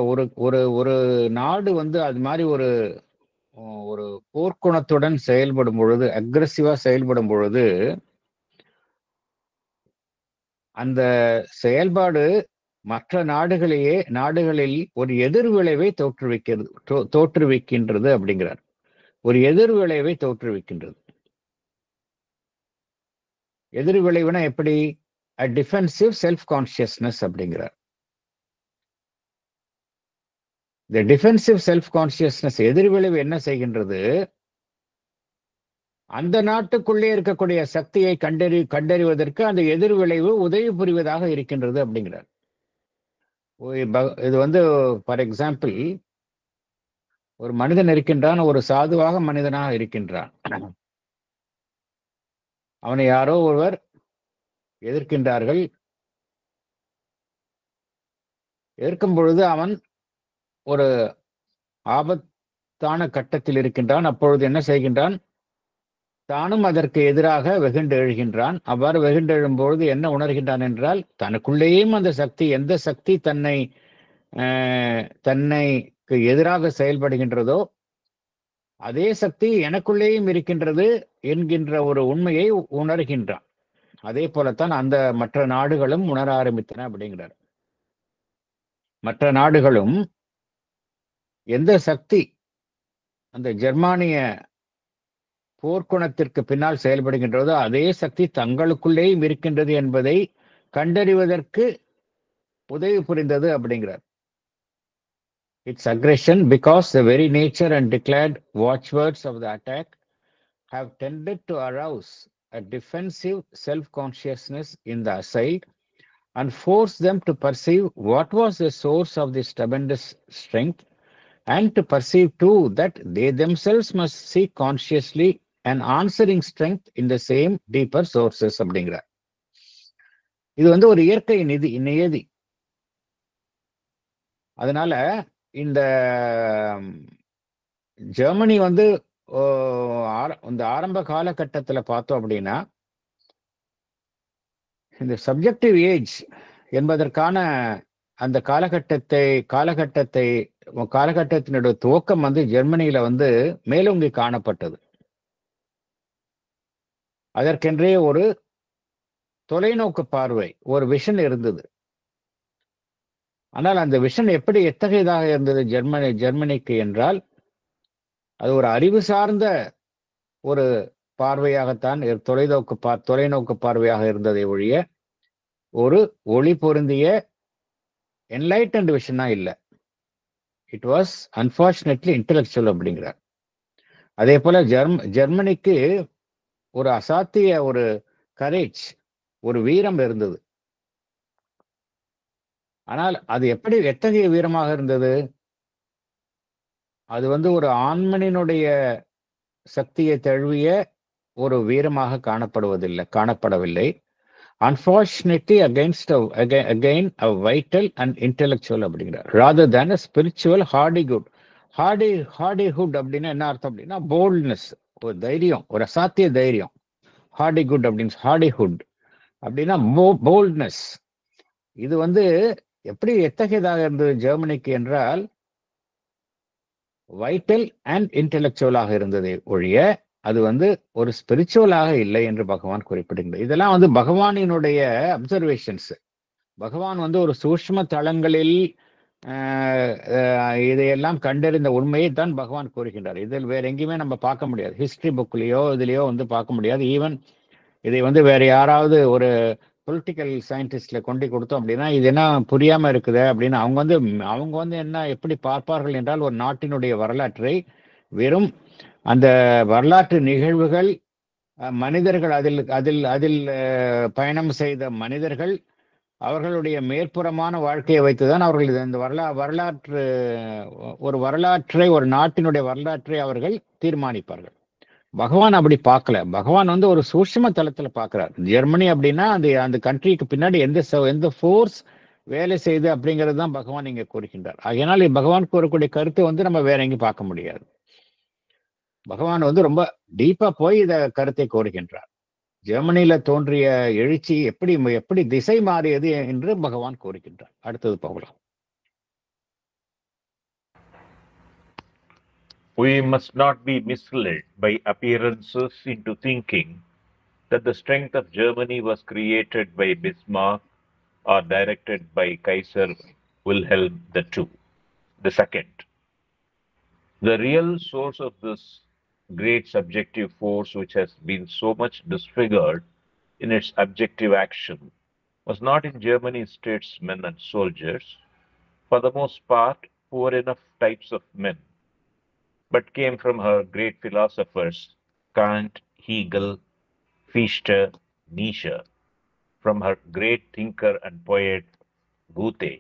ஒரு நாடு வந்து அது மாதிரி ஒரு போர்க்குணத்துடன் செயல்படும் பொழுது, அக்ரெசிவா செயல்படும் பொழுது, அந்த செயல்பாடு மற்ற நாடுகளில் ஒரு எதிர்விளைவை தோற்றுவிக்கின்றது அப்படிங்கிறார். ஒரு எதிர்விளைவை தோற்றுவிக்கின்றது. எதிர்விளைவுனா எப்படி? டிஃபென்சிவ் செல்ஃப் கான்சியஸ்னஸ் அப்படிங்கிறார். இந்த டிஃபென்சிவ் செல்ஃப் கான்சியஸ்னஸ் எதிர்விளைவு என்ன செய்கின்றது? அந்த நாட்டுக்குள்ளே இருக்கக்கூடிய சக்தியை கண்டறிவதற்கு அந்த எதிர்விளைவு உதவி புரிவதாக இருக்கின்றது அப்படிங்கிறார். இது வந்து ஃபார் எக்ஸாம்பிள், ஒரு மனிதன் இருக்கின்றான், ஒரு சாதுவாக மனிதனாக இருக்கின்றான். அவனை யாரோ ஒருவர் எதிர்க்கின்றார்கள். எதிர்க்கும் பொழுது அவன் ஒரு ஆபத்தான கட்டத்தில் இருக்கின்றான். அப்பொழுது என்ன செய்கின்றான்? தானும் அதற்கு எதிராக வெகுண்டு எழுகின்றான். அவ்வாறு வெகுண்டு எழும்பொழுது என்ன உணர்கின்றான் என்றால், தனக்குள்ளேயும் அந்த சக்தி, எந்த சக்தி தன்னைக்கு எதிராக செயல்படுகின்றதோ அதே சக்தி எனக்குள்ளேயும் இருக்கின்றது என்கின்ற ஒரு உண்மையை உணர்கின்றான். அதே போலத்தான் அந்த மற்ற நாடுகளும் உணர ஆரம்பித்தன அப்படிங்கிறார். மற்ற நாடுகளும் எந்த சக்தி அந்த ஜெர்மானிய போர்க்குணத்திற்கு பின்னால் செயல்படுகின்றதோ அதே சக்தி தங்களுக்குள்ளேயும் இருக்கின்றது என்பதை கண்டறிவதற்கு உதவி புரிந்தது அப்படிங்கிறார். Its aggression, because the very nature and declared watchwords of the attack have tended to arouse a defensive self-consciousness in the assailed and force them to perceive what was the source of this tremendous strength, and to perceive too that they themselves must seek consciously an answering strength in the same deeper sources அப்படிங்கிறார். இது வந்து ஒரு இயற்கை நியதி. அதனால இந்த Germany வந்து இந்த ஆரம்ப காலகட்டத்தில் பார்த்தோம் அப்படின்னா, இந்த சப்ஜெக்டிவ் ஏஜ் என்பதற்கான அந்த காலகட்டத்தினுடைய துவக்கம் வந்து ஜெர்மனியில வந்து மேலோங்கி காணப்பட்டது. அதற்கென்றே ஒரு தொலைநோக்கு பார்வை, ஒரு விஷன் இருந்தது. ஆனால் அந்த விஷன் எப்படி எத்தகையதாக இருந்தது ஜெர்மனிக்கு என்றால், அது ஒரு அறிவு சார்ந்த ஒரு பார்வையாகத்தான், தொலைநோக்கு பார்வையாக இருந்ததை ஒழிய ஒரு ஒளி பொருந்திய என்லைட்டன்ட் விஷனா இல்லை. இட் வாஸ் அன்பார்ச்சுனேட்லி இன்டெலெக்சுவல் அப்படிங்கிறார். அதே போல ஜெர்மனிக்கு ஒரு அசாத்திய ஒரு கரேஜ், ஒரு வீரம் இருந்தது. ஆனால் அது எத்தகைய வீரமாக இருந்தது? அது வந்து ஒரு ஆண்மனினுடைய சக்தியை தழுவிய ஒரு வீரமாக காணப்படவில்லை. Unfortunately, again a vital and intellectual அப்படிங்கிறார். Rather than a spiritual hardihood. Hardihood அப்படின்னா என்ன அர்த்தம் அப்படின்னா, போல்ட்னஸ், ஒரு தைரியம், ஒரு அசாத்திய தைரியம். hardihood அப்படின்னா போல்ட்னஸ். இது வந்து எத்தகையதாக இருந்தது ஜெர்மனிக்கு என்றால், வைட்டல் அண்ட் இன்டெலெக்சுவலாக இருந்ததை ஒழிய அது வந்து ஒரு ஸ்பிரிச்சுவலாக இல்லை என்று பகவான் குறிப்பிடுகிறார். இதெல்லாம் வந்து பகவானினுடைய அப்சர்வேஷன்ஸ். பகவான் வந்து ஒரு சூக்ஷ்ம தளங்களில் இதையெல்லாம் கண்டறிந்த உண்மையை தான் பகவான் கூறுகின்றார். இதில் வேற எங்கேயுமே நம்ம பார்க்க முடியாது. ஹிஸ்டரி புக்லேயோ இதுலேயோ வந்து பார்க்க முடியாது. ஈவன் இதை வந்து வேற யாராவது ஒரு பொலிட்டிக்கல் சயின்டிஸ்ட்ல கொண்டு கொடுத்தோம் அப்படின்னா, இது என்ன புரியாம இருக்குது அப்படின்னு அவங்க வந்து என்ன எப்படி பார்ப்பார்கள் என்றால், ஒரு நாட்டினுடைய வரலாற்றை வெறும் அந்த வரலாற்று நிகழ்வுகள், மனிதர்கள், அதில் பயணம் செய்த மனிதர்கள், அவர்களுடைய மேற்புறமான வாழ்க்கையை வைத்துதான் அவர்கள் இந்த வரலாற்றை, ஒரு நாட்டினுடைய வரலாற்றை அவர்கள் தீர்மானிப்பார்கள். பகவான் அப்படி பார்க்கல. பகவான் வந்து ஒரு சூட்சும தளத்துல பார்க்கிறார். ஜெர்மனி அப்படின்னா அந்த கண்ட்ரிக்கு பின்னாடி எந்த ஃபோர்ஸ் வேலை செய்யுது அப்படிங்கிறது தான் பகவான் இங்க கூறுகின்றார். அதனால் பகவான் கூறக்கூடிய கருத்து வந்து நம்ம வேற எங்கேயும் பார்க்க முடியாது. பகவான் வந்து ரொம்ப டீப்பா போய் இத கருத்தை கூறுகின்றார். ஜெர்மனியில தோன்றிய எழுச்சி எப்படி திசை மாறியது என்று பகவான் கூறுகின்றார். அடுத்தது போகலாம். We must not be misled by appearances into thinking that the strength of Germany was created by Bismarck or directed by Kaiser Wilhelm II. The second, the real source of this great subjective force, which has been so much disfigured in its objective action, was not in Germany's statesmen and soldiers, for the most part poor enough types of men, but came from her great philosophers Kant, Hegel, Fichte, Nietzsche, from her great thinker and poet Goethe,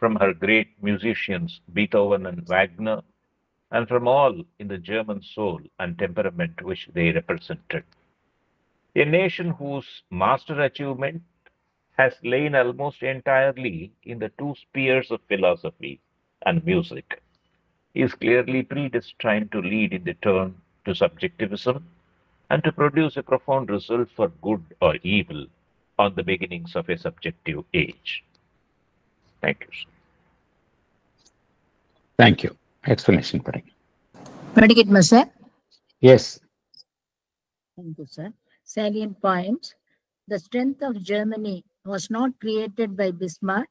from her great musicians Beethoven and Wagner, and from all in the German soul and temperament which they represented. A nation whose master achievement has lain almost entirely in the two spheres of philosophy and music. He is clearly predestined to lead in the turn to subjectivism and to produce a profound result for good or evil on the beginnings of a subjective age. Thank you, sir. Thank you. Explanation, Paddy. Predicate, sir. Yes. Thank you, sir. Salient points. The strength of Germany was not created by Bismarck,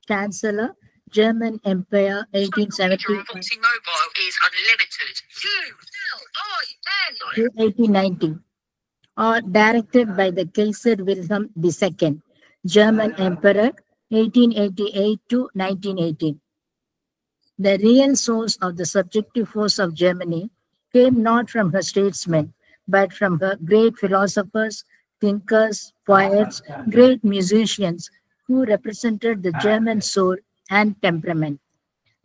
Chancellor, German Empire, 1870 Mobile is unlimited. to 1890, or directed by the Kaiser Wilhelm II, German Emperor, 1888 to 1918. The real source of the subjective force of Germany came not from her statesmen, but from her great philosophers, thinkers, poets, great musicians who represented the German soul and temperament.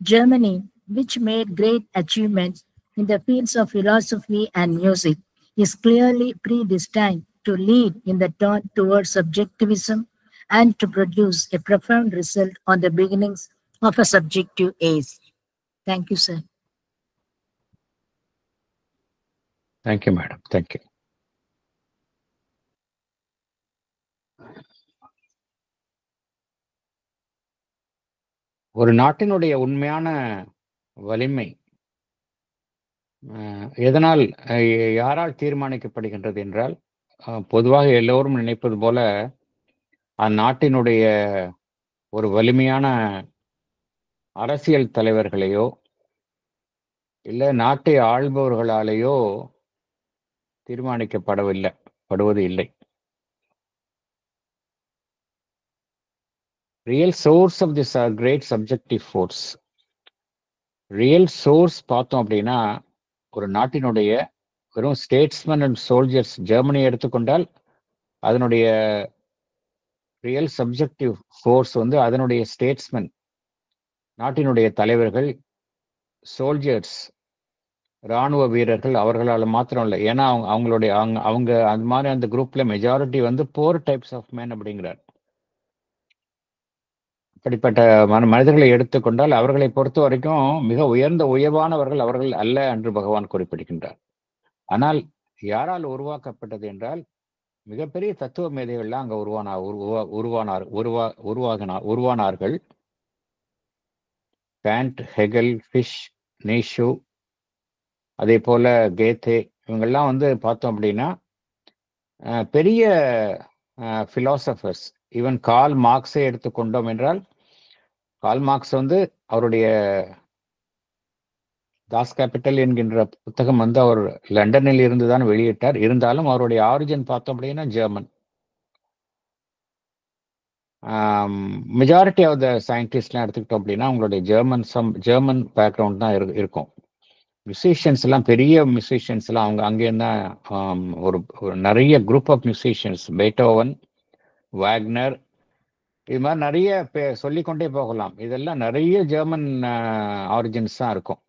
Germany, which made great achievements in the fields of philosophy and music, is clearly predestined to lead in the turn towards subjectivism and to produce a profound result on the beginnings of a subjective age. Thank you, sir. Thank you, madam. Thank you. ஒரு நாட்டினுடைய உண்மையான வலிமை எதனால் யாரால் தீர்மானிக்கப்படுகின்றது என்றால் பொதுவாக எல்லோரும் நினைப்பது போல அந்நாட்டினுடைய ஒரு வலிமையான அரசியல் தலைவர்களையோ இல்லை நாட்டை ஆள்பவர்களாலேயோ தீர்மானிக்கப்படுவது இல்லை. Real source of this great subjective force, real source பார்த்தோம் அப்படின்னா ஒரு நாட்டினுடைய வெறும் ஸ்டேட்ஸ்மேன் அண்ட் சோல்ஜர்ஸ், ஜெர்மனி எடுத்துக்கொண்டால் அதனுடைய ரியல் சப்ஜெக்டிவ் ஃபோர்ஸ் வந்து அதனுடைய ஸ்டேட்ஸ்மேன், நாட்டினுடைய தலைவர்கள், சோல்ஜர்ஸ், இராணுவ வீரர்கள், அவர்களால் மாத்திரம் இல்லை. ஏன்னா அவங்க அந்த மாதிரி அந்த குரூப்ல மெஜாரிட்டி வந்து போர் டைப்ஸ் ஆஃப் மேன் அப்படிங்கிறார். அப்படிப்பட்ட மனிதர்களை எடுத்துக்கொண்டால் அவர்களை பொறுத்த வரைக்கும் மிக உயர்வானவர்கள் அவர்கள் அல்ல என்று பகவான் குறிப்பிடுகின்றார். ஆனால் யாரால் உருவாக்கப்பட்டது என்றால் மிகப்பெரிய தத்துவ மேதைகள்லாம் அங்க உருவானார்கள். காண்ட், ஹெகல், ஃபிஷ், நீஷு, அதே போல கேத்தே, இவங்கெல்லாம் வந்து பார்த்தோம் அப்படின்னா பெரிய பிலாசபர்ஸ். ஈவன் கார்ல் மார்க்ஸை எடுத்துக்கொண்டோம் என்றால் கார்ல் மார்க்ஸ் வந்து அவருடைய தாஸ் கேபிட்டல் என்கின்ற புத்தகம் வந்து அவர் லண்டனில் இருந்து தான் வெளியிட்டார். இருந்தாலும் அவருடைய ஆரிஜின் பார்த்தோம் அப்படின்னா ஜெர்மன். மெஜாரிட்டி ஆஃப் த சயின்டிஸ்ட்லாம் எடுத்துக்கிட்டோம் அப்படின்னா அவங்களுடைய ஜெர்மன் பேக்ரவுண்ட் தான் இருக்கும். மியூசிஷியன்ஸ் எல்லாம், பெரிய மியூசிஷியன்ஸ் எல்லாம் அவங்க அங்கேருந்து ஒரு நிறைய குரூப் ஆஃப் மியூசிஷியன்ஸ், பெய்தோவன், வாக்னர், இது மாதிரி நிறைய சொல்லிக்கொண்டே போகலாம். இதெல்லாம் நிறைய ஜெர்மன் ஆரிஜின்ஸ் தான் இருக்கும்.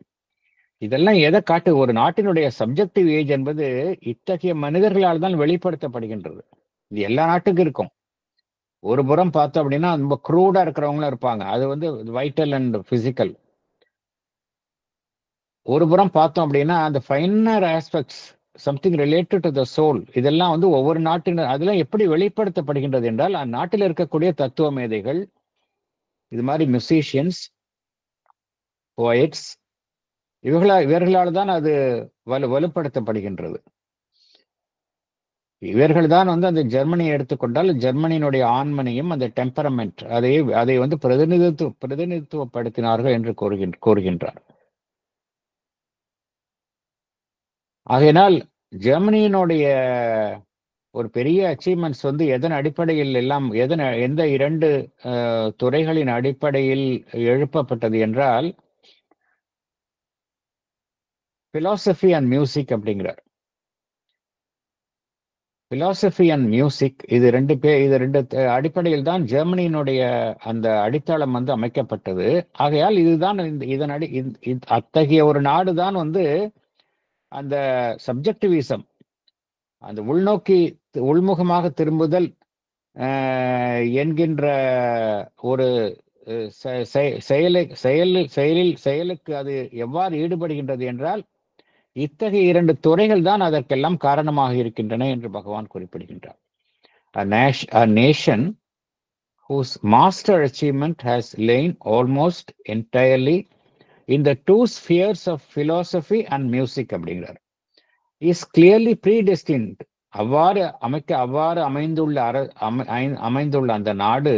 இதெல்லாம் எதை காட்டு, ஒரு நாட்டினுடைய சப்ஜெக்டிவ் ஏஜ் என்பது இத்தகைய மனிதர்களால் தான் வெளிப்படுத்தப்படுகின்றது. இது எல்லா நாட்டுக்கும் இருக்கும். ஒரு புறம் பார்த்தோம் அப்படின்னா ரொம்ப க்ரூடா இருக்கிறவங்களும் இருப்பாங்க, அது வந்து வைட்டல் அண்ட் பிசிக்கல். ஒரு புறம் பார்த்தோம் அப்படின்னா அந்த finer aspects, something related to the soul, இதெல்லாம் வந்து ஒவ்வொரு நாட்டினர் அதெல்லாம் எப்படி வெளிப்படுத்தப்படுகின்றது என்றால் அந்நாட்டில் இருக்கக்கூடிய தத்துவ மேதைகள், இது மாதிரி மியூசிஷியன்ஸ், போயட்ஸ், இவர்களால் தான் அது வலுப்படுத்தப்படுகின்றது. இவர்கள் தான் வந்து அந்த ஜெர்மனியை எடுத்துக்கொண்டால் ஜெர்மனியினுடைய ஆண்மனையும் அந்த டெம்பரமெண்ட் அதை வந்து பிரதிநிதித்துவப்படுத்தினார்கள் என்று கூறுகின்றார். ஆகையினால் ஜெர்மனியினுடைய ஒரு பெரிய அச்சீவ்மெண்ட்ஸ் வந்து எதன் அடிப்படையில் எல்லாம் எந்த இரண்டு துறைகளின் அடிப்படையில் எழுப்பப்பட்டது என்றால் பிலாசபி அண்ட் மியூசிக் அப்படிங்கிறார். பிலாசபி அண்ட் மியூசிக், இது ரெண்டு அடிப்படையில் தான் ஜெர்மனியினுடைய அந்த அடித்தளம் வந்து அமைக்கப்பட்டது. ஆகையால் இதுதான் அத்தகைய ஒரு நாடு தான் வந்து அந்த சப்ஜெக்டிவிசம், அந்த உள்முகமாக திரும்புதல் என்கின்ற ஒரு செயலுக்கு அது எவ்வாறு ஈடுபடுகின்றது என்றால் இத்தகைய 2 துறைகள் தான் அதற்கெல்லாம் காரணமாக இருக்கின்றன என்று பகவான் குறிப்பிடுகின்றார். A nation whose master achievement has lain almost entirely in the 2 spheres of philosophy and music அப்படிங்கிறார். is clearly predestined. அவ்வாறு அமைந்துள்ள அந்த நாடு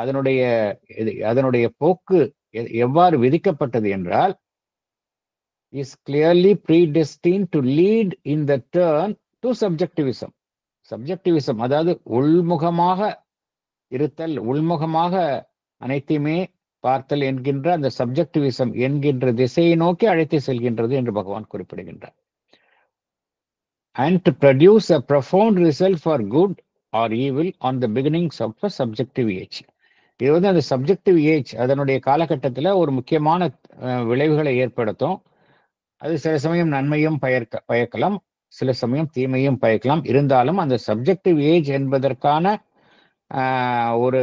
அதனுடைய போக்கு எவ்வாறு விதிக்கப்பட்டது என்றால் is clearly predestined to lead in the turn to subjectivism. சப்ஜெக்டிவிசம் அதாவது உள்முகமாக இருத்தல், உள்முகமாக அனைத்தையுமே பார்த்தல் என்கின்ற அந்த சப்ஜெக்டிவிசம் என்கின்ற திசையை நோக்கி அழைத்து செல்கின்றது என்று பகவான் குறிப்பிடுகின்றார். And to produce a profound result for good or evil on the beginnings of a subjective age. இது வந்து அந்த சப்ஜெக்டிவ் ஏஜ் அதனுடைய காலகட்டத்தில் ஒரு முக்கியமான விளைவுகளை ஏற்படுத்தும். அது சில சமயம் நன்மையும் பயக்கலாம், சில சமயம் தீமையும் பயக்கலாம். இருந்தாலும் அந்த சப்ஜெக்டிவ் ஏஜ் என்பதற்கான ஒரு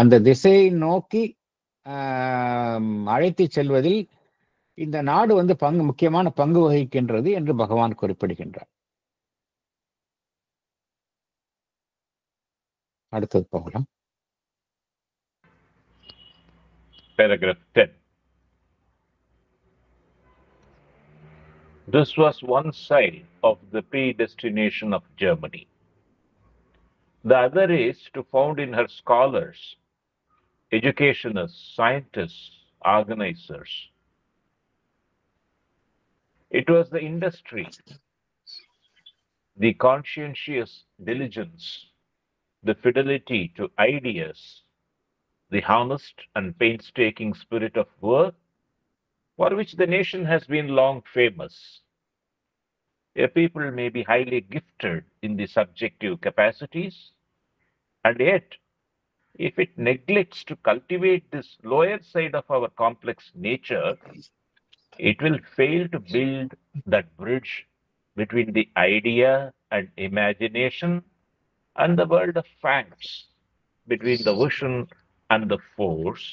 அந்த திசையை நோக்கி அழைத்து செல்வதில் இந்த நாடு வந்து முக்கியமான பங்கு வகிக்கின்றது என்று பகவான் குறிப்பிடுகின்றார். அடுத்தது போகலாம். Paragraph 10. This was one side of the predestination of Germany. The other is to found in her scholars, educationists, scientists, organizers. It was the industry, the conscientious diligence, the fidelity to ideas, the honest and painstaking spirit of work for which the nation has been long famous. A people may be highly gifted in the subjective capacities, and yet, if it neglects to cultivate this lower side of our complex nature, it will fail to build that bridge between the idea and imagination and the world of facts, between the vision and the force,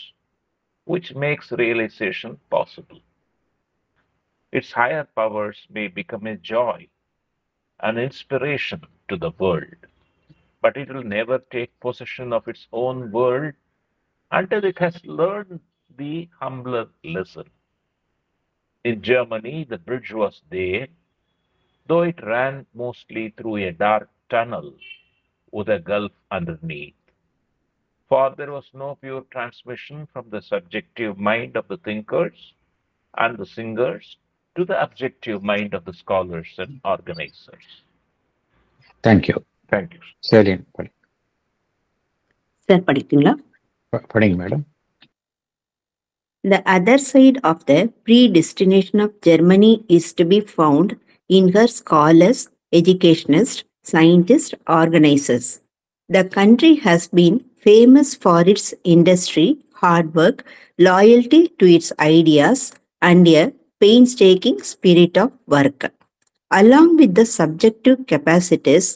which makes realization possible. Its higher powers may become a joy, an inspiration to the world, but it will never take possession of its own world until it has learned the humbler lesson. In Germany, the bridge was there, though it ran mostly through a dark tunnel with a gulf underneath. For there was no pure transmission from the subjective mind of the thinkers and the singers to the objective mind of the scholars and organizers. Thank you. Thank you. சரி, sir படிப்பீங்களா? படிங்க madam. The other side of the predestination of Germany is to be found in her scholars, educationists, scientists, organizers. The country has been famous for its industry, hard work, loyalty to its ideas, and a painstaking spirit of work. Along with the subjective capacities,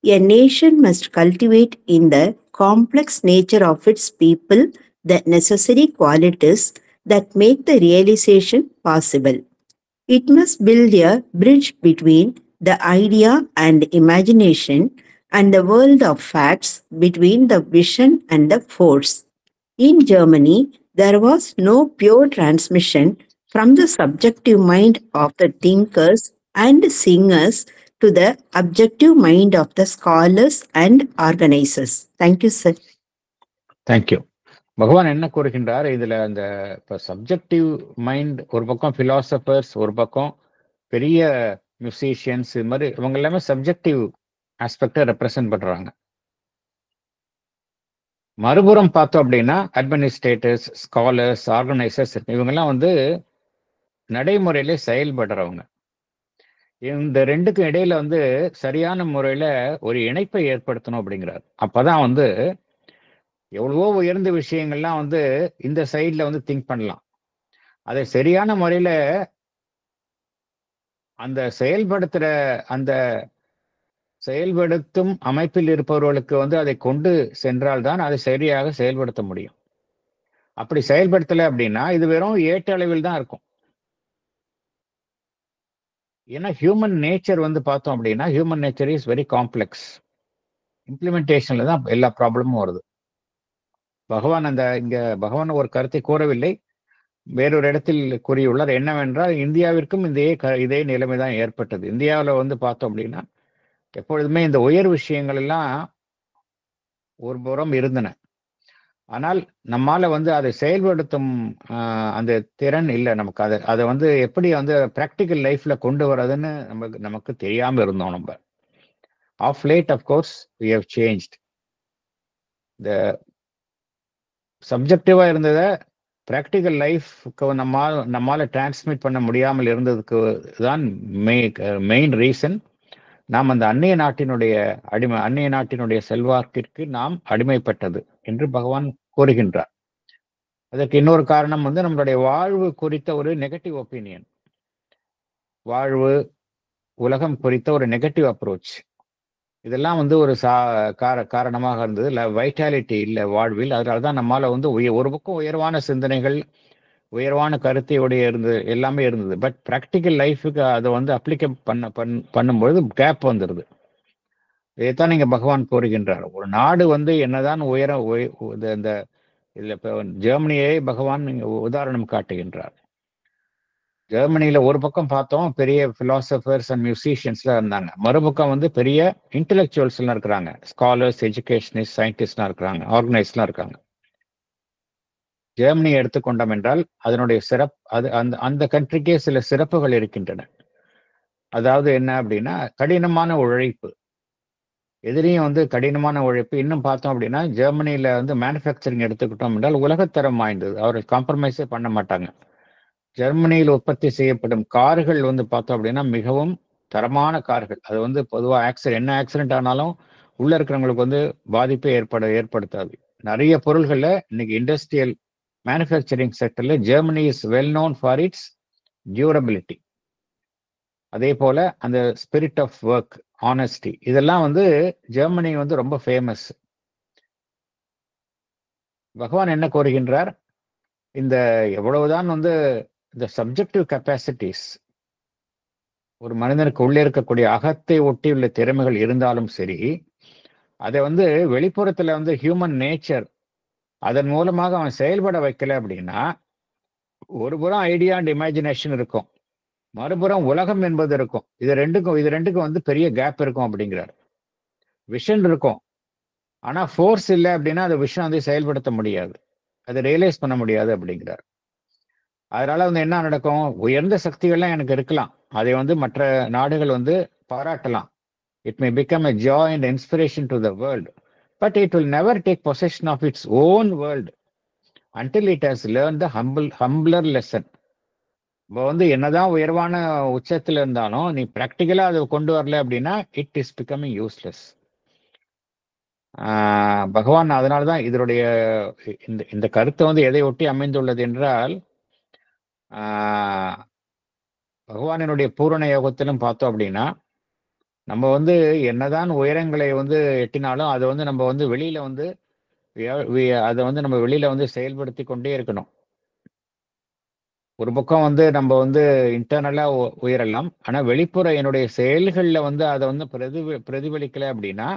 a nation must cultivate in the complex nature of its people the necessary qualities that make the realization possible. It must build a bridge between the idea and imagination and the world of facts, between the vision and the force. In Germany, there was no pure transmission from the subjective mind of the thinkers and singers to the objective mind of the scholars and organizers. Thank you, sir. Thank you. பகவான் என்ன கூறுகின்றார் இதுல? அந்த subjective mind ஒரு பக்கம், philosophers ஒரு பக்கம், பெரிய மியூசிஷியன்ஸ், இது மாதிரி இவங்க எல்லாமே சப்ஜெக்டிவ் ஆஸ்பெக்டை ரெப்ரசன்ட் பண்றாங்க. மறுபுறம் பார்த்தோம் அப்படின்னா அட்மினிஸ்ட்ரேட்டர்ஸ், ஸ்காலர்ஸ், ஆர்கனைசர்ஸ் இவங்கெல்லாம் வந்து நடைமுறையில செயல்படுறவங்க. இந்த ரெண்டுக்கும் இடையில வந்து சரியான முறையில ஒரு இணைப்பை ஏற்படுத்தணும் அப்படிங்கிறார். அப்பதான் வந்து எவ்வளவோ உயர்ந்த விஷயங்கள்லாம் வந்து இந்த சைட்ல வந்து திங்க் பண்ணலாம். அதை சரியான முறையில அந்த செயல்படுத்துற அந்த செயல்படுத்தும் அமைப்பில் இருப்பவர்களுக்கு வந்து அதை கொண்டு சென்றால்தான் அதை சரியாக செயல்படுத்த முடியும். அப்படி செயல்படுத்தலை அப்படின்னா இது வெறும் ஏற்ற அளவில் தான் இருக்கும். ஏன்னா ஹியூமன் நேச்சர் வந்து பார்த்தோம் அப்படின்னா human nature is very complex. இம்ப்ளிமெண்டேஷன்ல தான் எல்லா ப்ராப்ளமும் வருது. பகவான் ஒரு கருத்தை கூறவில்லை, வேறொரு இடத்தில் கூறியுள்ளார். என்னவென்றால் இந்தியாவிற்கும் இதே நிலைமை தான் ஏற்பட்டது. இந்தியாவில் வந்து பார்த்தோம் அப்படின்னா எப்பொழுதுமே இந்த உயர் விஷயங்கள் எல்லாம் ஒரு புறம் இருந்தன. ஆனால் நம்மால வந்து அதை செயல்படுத்தும் அந்த திறன் இல்லை நமக்கு. அதை வந்து எப்படி வந்து ப்ராக்டிக்கல் லைஃப்ல கொண்டு வர்றதுன்னு நமக்கு தெரியாம இருந்தோம். நம்ம of late of course we have changed. இந்த சப்ஜெக்டிவா இருந்ததை ப்ராக்டிக்கல் லைஃப்க்கு நம்மால டிரான்ஸ்மிட் பண்ண முடியாமல் இருந்ததுக்கு தான் மெயின் ரீசன். நாம் அந்த அந்நிய நாட்டினுடைய செல்வாக்கிற்கு நாம் அடிமைப்பட்டது என்று பகவான் கூறுகின்றார். அதற்கு இன்னொரு காரணம் வந்து நம்மளுடைய வாழ்வு குறித்த ஒரு நெகட்டிவ் ஒப்பீனியன், வாழ்வு உலகம் குறித்த ஒரு நெகட்டிவ் அப்ரோச், இதெல்லாம் வந்து ஒரு காரணமாக இருந்தது. வைட்டாலிட்டி இல்லை வாழ்வில். அதனால்தான் நம்மால வந்து ஒரு பக்கம் உயர்வான சிந்தனைகள், உயர்வான கருத்தையுடைய இருந்தது, எல்லாமே இருந்தது. பட் ப்ராக்டிக்கல் லைஃபுக்கு அதை வந்து அப்ளிகே பண்ணும்பொழுது கேப் வந்துடுது. இதைத்தான் நீங்க பகவான் கூறுகின்றார். ஒரு நாடு வந்து என்னதான் இந்த இதுல இப்போ ஜெர்மனியை பகவான் உதாரணம் காட்டுகின்றார். ஜெர்மனியில ஒரு பக்கம் பார்த்தோம் பெரிய பிலாசபர்ஸ் அண்ட் மியூசிஷியன்ஸ்லாம் இருந்தாங்க, மறுபக்கம் வந்து பெரிய இன்டெலெக்சுவல்ஸ் எல்லாம் இருக்கிறாங்க, ஸ்காலர்ஸ், எஜுகேஷனிஸ்ட், சயின்டிஸ்ட்லாம் இருக்கிறாங்க, ஆர்கனைஸ்ட்லாம் இருக்காங்க. ஜெர்மனியை எடுத்துக்கொண்டோம் என்றால் அதனுடைய அந்த கண்ட்ரிக்கே சில சிறப்புகள் இருக்கின்றன. அதாவது என்ன அப்படின்னா கடினமான உழைப்பு, எதிரையும் வந்து கடினமான உழைப்பு. இன்னும் பார்த்தோம் அப்படின்னா ஜெர்மனியில வந்து மேனுஃபேக்சரிங் எடுத்துக்கிட்டோம் என்றால் உலகத்தரம் வாய்ந்தது, அவர்கள் காம்ப்ரமைஸே பண்ண மாட்டாங்க. ஜெர்மனியில் உற்பத்தி செய்யப்படும் கார்கள் வந்து பார்த்தோம் அப்படின்னா மிகவும் தரமான கார்கள். அது வந்து பொதுவாக என்ன ஆக்சிடென்ட் ஆனாலும் உள்ள இருக்கிறவங்களுக்கு வந்து பாதிப்பை ஏற்படுத்தாது. நிறைய பொருள்கள்ல இன்னைக்கு இண்டஸ்ட்ரியல் மேனுஃபேக்சரிங் செக்டர்ல Germany is well known for its durability. அதே போல அந்த ஸ்பிரிட் ஆஃப் ஒர்க், ஆனஸ்டி, இதெல்லாம் வந்து ஜெர்மனி வந்து ரொம்ப ஃபேமஸ். பகவான் என்ன கோருகின்றார், இந்த எவ்வளவுதான் வந்து இந்த சப்ஜெக்டிவ் கெப்பாசிட்டிஸ் ஒரு மனிதனுக்கு உள்ளே இருக்கக்கூடிய அகத்தை ஒட்டியுள்ள திறமைகள் இருந்தாலும் சரி, அதை வந்து வெளிப்புறத்துல வந்து ஹியூமன் நேச்சர் அதன் மூலமாக அவன் செயல்பட வைக்கல அப்படின்னா ஒரு புறம் ஐடியா அண்ட் இமேஜினேஷன் இருக்கும், மறுபுறம் உலகம் என்பது இருக்கும். இது ரெண்டுக்கும் வந்து பெரிய கேப் இருக்கும் அப்படிங்கிறார். விஷன் இருக்கும், ஆனா ஃபோர்ஸ் இல்லை அப்படின்னா அந்த விஷன் வந்து செயல்படுத்த முடியாது, அதை ரியலைஸ் பண்ண முடியாது அப்படிங்கிறார். அதனால வந்து என்ன நடக்கும், உயர்ந்த சக்திகள்லாம் எனக்கு இருக்கலாம், அதை வந்து மற்ற நாடுகள் வந்து பாராட்டலாம். It may become a joy and inspiration to the world, but it will never take possession of its own world until it has learned the humbler lesson. இப்போ வந்து என்னதான் உயர்வான உச்சத்தில் இருந்தாலும் நீ பிராக்டிக்கலா அதை கொண்டு வரல அப்படின்னா இட் இஸ் பிகமிங் யூஸ்லெஸ். பகவான் அதனால்தான் இதனுடைய இந்த கருத்தை வந்து எதை ஒட்டி அமைந்துள்ளது என்றால், பகவானினுடைய பூரண யோகத்திலும் பார்த்தோம் அப்படின்னா நம்ம வந்து என்னதான் உயரங்களை வந்து எட்டினாலும் அதை வந்து நம்ம வந்து வெளியில வந்து அதை வந்து நம்ம வெளியில வந்து செயல்படுத்தி கொண்டே இருக்கணும். ஒரு பக்கம் வந்து நம்ம வந்து இன்டர்னலா உயரலாம், ஆனா வெளிப்புற என்னுடைய செயல்கள்ல வந்து அதை வந்து பிரதிபலிக்கல அப்படின்னா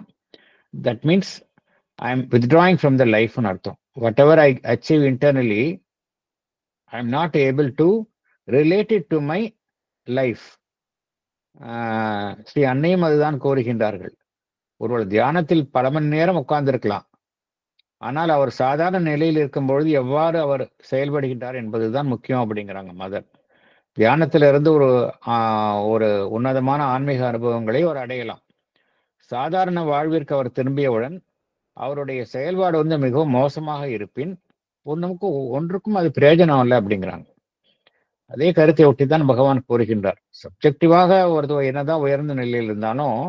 that means I am withdrawing from the லைஃப்னு அர்த்தம். Whatever I achieve internally I am not able to relate it to my life. Sri அன்னையும் அதுதான் கோருகின்றார்கள். ஒருவர் தியானத்தில் பல மணி நேரம் உட்கார்ந்திருக்கலாம், ஆனால் அவர் சாதாரண நிலையில் இருக்கும் பொழுது எவ்வாறு அவர் செயல்படுகின்றார் என்பதுதான் முக்கியம் அப்படிங்கிறாங்க மதர். தியானத்திலிருந்து ஒரு உன்னதமான ஆன்மீக அனுபவங்களை அவர் அடையலாம். சாதாரண வாழ்விற்கு அவர் திரும்பியவுடன் அவருடைய செயல்பாடு வந்து மிகவும் மோசமாக இருப்பின் ஒன்றுக்கும் அது பிரயோஜனம் இல்லை அப்படிங்கிறாங்க. அதே கருத்தை ஒட்டிதான் பகவான் கூறுகின்றார். சப்ஜெக்டிவாக ஒருத்தர் என்னதான் உயர்ந்த நிலையில் இருந்தாலும்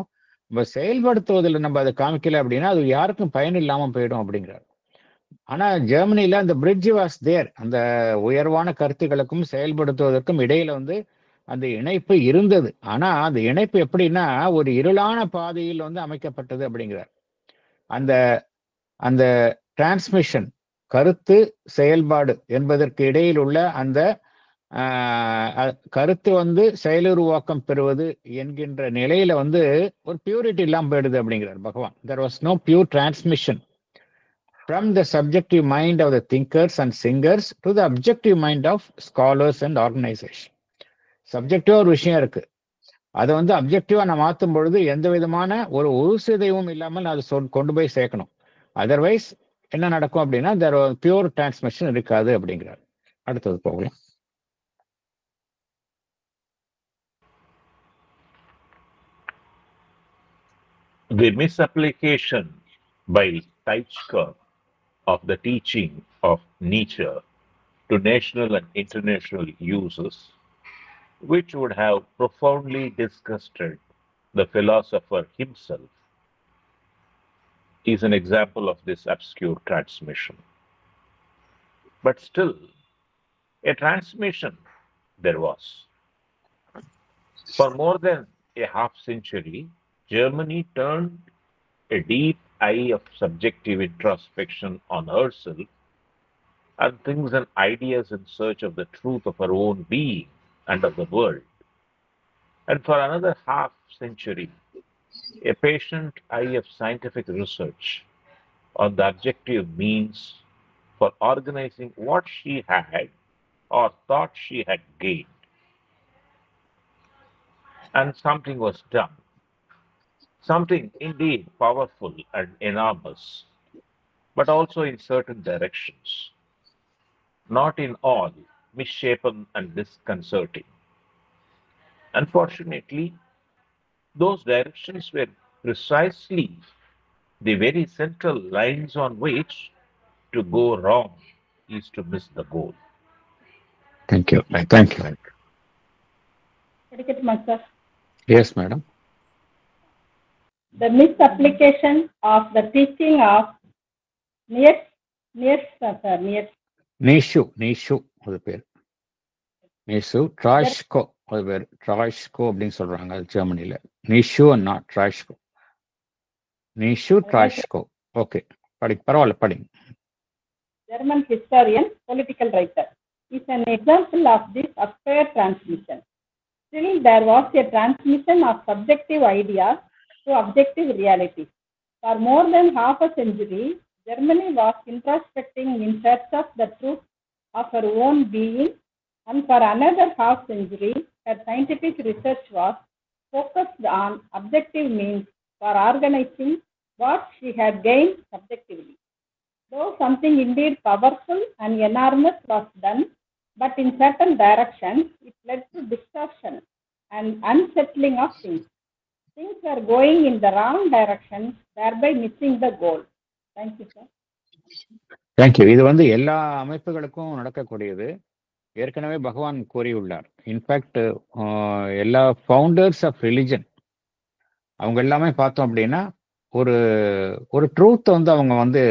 நம்ம செயல்படுத்துவதில் நம்ம அதை காமிக்கல அப்படின்னா அது யாருக்கும் பயன் இல்லாம போயிடும் அப்படிங்கிறார். ஆனா ஜெர்மனியில அந்த பிரிட்ஜ் வாஸ் தேர், அந்த உயர்வான கருத்துக்களுக்கும் செயல்படுத்துவதற்கும் இடையில வந்து அந்த இணைப்பு இருந்தது. ஆனா அந்த இணைப்பு எப்படின்னா ஒரு இருளான பாதையில் வந்து அமைக்கப்பட்டது அப்படிங்கிறார். அந்த அந்த டிரான்ஸ்மிஷன், கருத்து செயல்பாடு என்பதற்கு இடையில் உள்ள அந்த கருத்து வந்து செயலுருவாக்கம் பெறுவது என்கின்ற நிலையில வந்து ஒரு பியூரிட்டி இல்லாம போயிடுது அப்படிங்கிறார் பகவான். There was no pure transmission from the subjective mind of the thinkers and singers to the objective mind of scholars and organization. சப்ஜெக்டிவா ஒரு விஷயம் இருக்கு, அதை வந்து அப்ஜெக்டிவா நான் மாற்றும் பொழுது எந்த விதமான ஒரு சிதைவும் இல்லாமல் அதை கொண்டு போய் சேர்க்கணும். அதர்வைஸ் என்ன நடக்கும் அப்படின்னா பியூர் டிரான்ஸ்மிஷன் இருக்காது அப்படிங்கிறார். அடுத்தது போகலாம். The misapplication by Teichker of the teaching of Nietzsche to national and international uses, which would have profoundly disgusted the philosopher himself, is an example of this obscure transmission. But still, a transmission there was. For more than a half century, Germany turned a deep eye of subjective introspection on herself and things and ideas in search of the truth of her own being and of the world. And for another half century, a patient eye of scientific research on the objective means for organizing what she had or thought she had gained. And something was done. Something indeed powerful and enormous, but also in certain directions, not in all misshapen and disconcerting. Unfortunately, those directions were precisely the very central lines on which to go wrong is to miss the goal. Thank you. Thank you. Yes, madam. The misapplication of the teaching of Nietzsche அது பேர் நீஷு ட்ராஷ்கோ, அது பேர் ட்ராஷ்கோ அப்படின்னு சொல்றாங்க அது ஜெர்மனில. நீஷு அண்ணா ட்ராஷ்கோ, நீஷு ட்ராஷ்கோ. Okay, பரவாயில்ல படிங்க. German historian, political writer, is an example of this obscure transmission. Still, there was a transmission of subjective ideas to objective reality. For more than half a century, Germany was introspecting in search of the truth of her own being, and for another half century, her scientific research was focused on objective means for organizing what she had gained subjectively. Though something indeed powerful and enormous was done, but in certain directions, it led to distortion and unsettling of things. Things are going in the wrong direction, thereby missing the goal. Thank you, sir. Thank you. இது வந்து எல்லா அமைப்புகளுக்கும் நடக்கக்கூடியது. ஏற்கனவே பகவான் கூறியுள்ளார். In fact எல்லா founders of religion அவங்க எல்லாமே பார்த்தோம் அப்படின்னா ஒரு ட்ரூத் வந்து அவங்க வந்து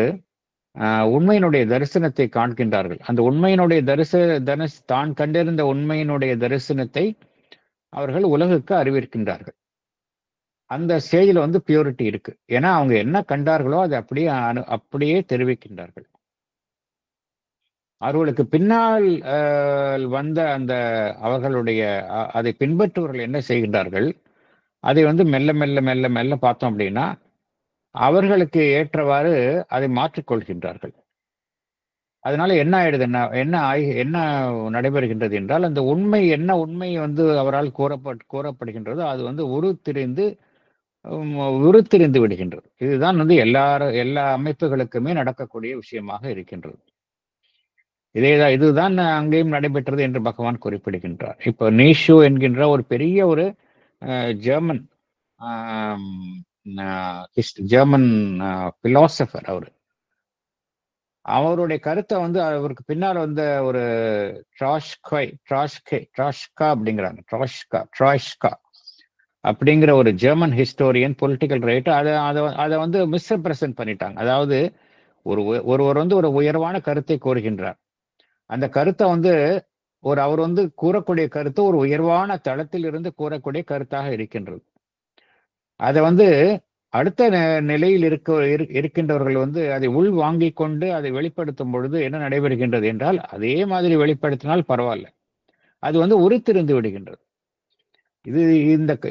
உண்மையினுடைய தரிசனத்தை காண்கின்றார்கள். அந்த உண்மையினுடைய தான் கண்டிருந்த உண்மையினுடைய தரிசனத்தை அவர்கள் உலகுக்கு அறிவிக்கின்றார்கள். அந்த ஸ்டேஜில் வந்து பியூரிட்டி இருக்கு. ஏன்னா அவங்க என்ன கண்டார்களோ அதை அப்படியே தெரிவிக்கின்றார்கள். அவர்களுக்கு பின்னால் வந்த அந்த அவர்களுடைய அதை பின்பற்றுவர்கள் என்ன செய்கின்றார்கள், அதை வந்து மெல்ல மெல்ல மெல்ல மெல்ல பார்த்தோம் அப்படின்னா அவர்களுக்கு ஏற்றவாறு அதை மாற்றிக்கொள்கின்றார்கள். அதனால என்ன ஆயிடுது, என்ன நடைபெறுகின்றது என்றால் அந்த உண்மை என்ன உண்மை வந்து அவரால் கூறப்படுகின்றதோ அது வந்து உருத்திரிந்து விடுகின்றது. இதுதான் வந்து எல்லா அமைப்புகளுக்குமே நடக்கக்கூடிய விஷயமாக இருக்கின்றது. இதுதான் அங்கேயும் நடைபெற்றது என்று பகவான் குறிப்பிடுகின்றார். இப்போ நீஷு என்கின்ற ஒரு பெரிய ஒரு ஜெர்மன் பிலாசபர், அவருடைய கருத்தை வந்து அவருக்கு பின்னால் வந்த ஒரு ட்ராஷ்கா அப்படிங்கிற ஒரு ஜெர்மன் ஹிஸ்டோரியன், பொலிட்டிக்கல் ரைட்டர் அதை வந்து மிஸ்ரெப்ரசன்ட் பண்ணிட்டாங்க. அதாவது ஒருவர் வந்து ஒரு உயர்வான கருத்தை கோருகின்றார். அந்த கருத்தை வந்து அவர் வந்து கூறக்கூடிய கருத்து ஒரு உயர்வான தளத்தில் இருந்து கூறக்கூடிய கருத்தாக இருக்கின்றது. அதை வந்து அடுத்த நிலையில் இருக்கின்றவர்கள் வந்து அதை உள் வாங்கிக் கொண்டு அதை வெளிப்படுத்தும் பொழுது என்ன நடைபெறுகின்றது என்றால், அதே மாதிரி வெளிப்படுத்தினால் பரவாயில்ல, அது வந்து உரித்திருந்து விடுகின்றது.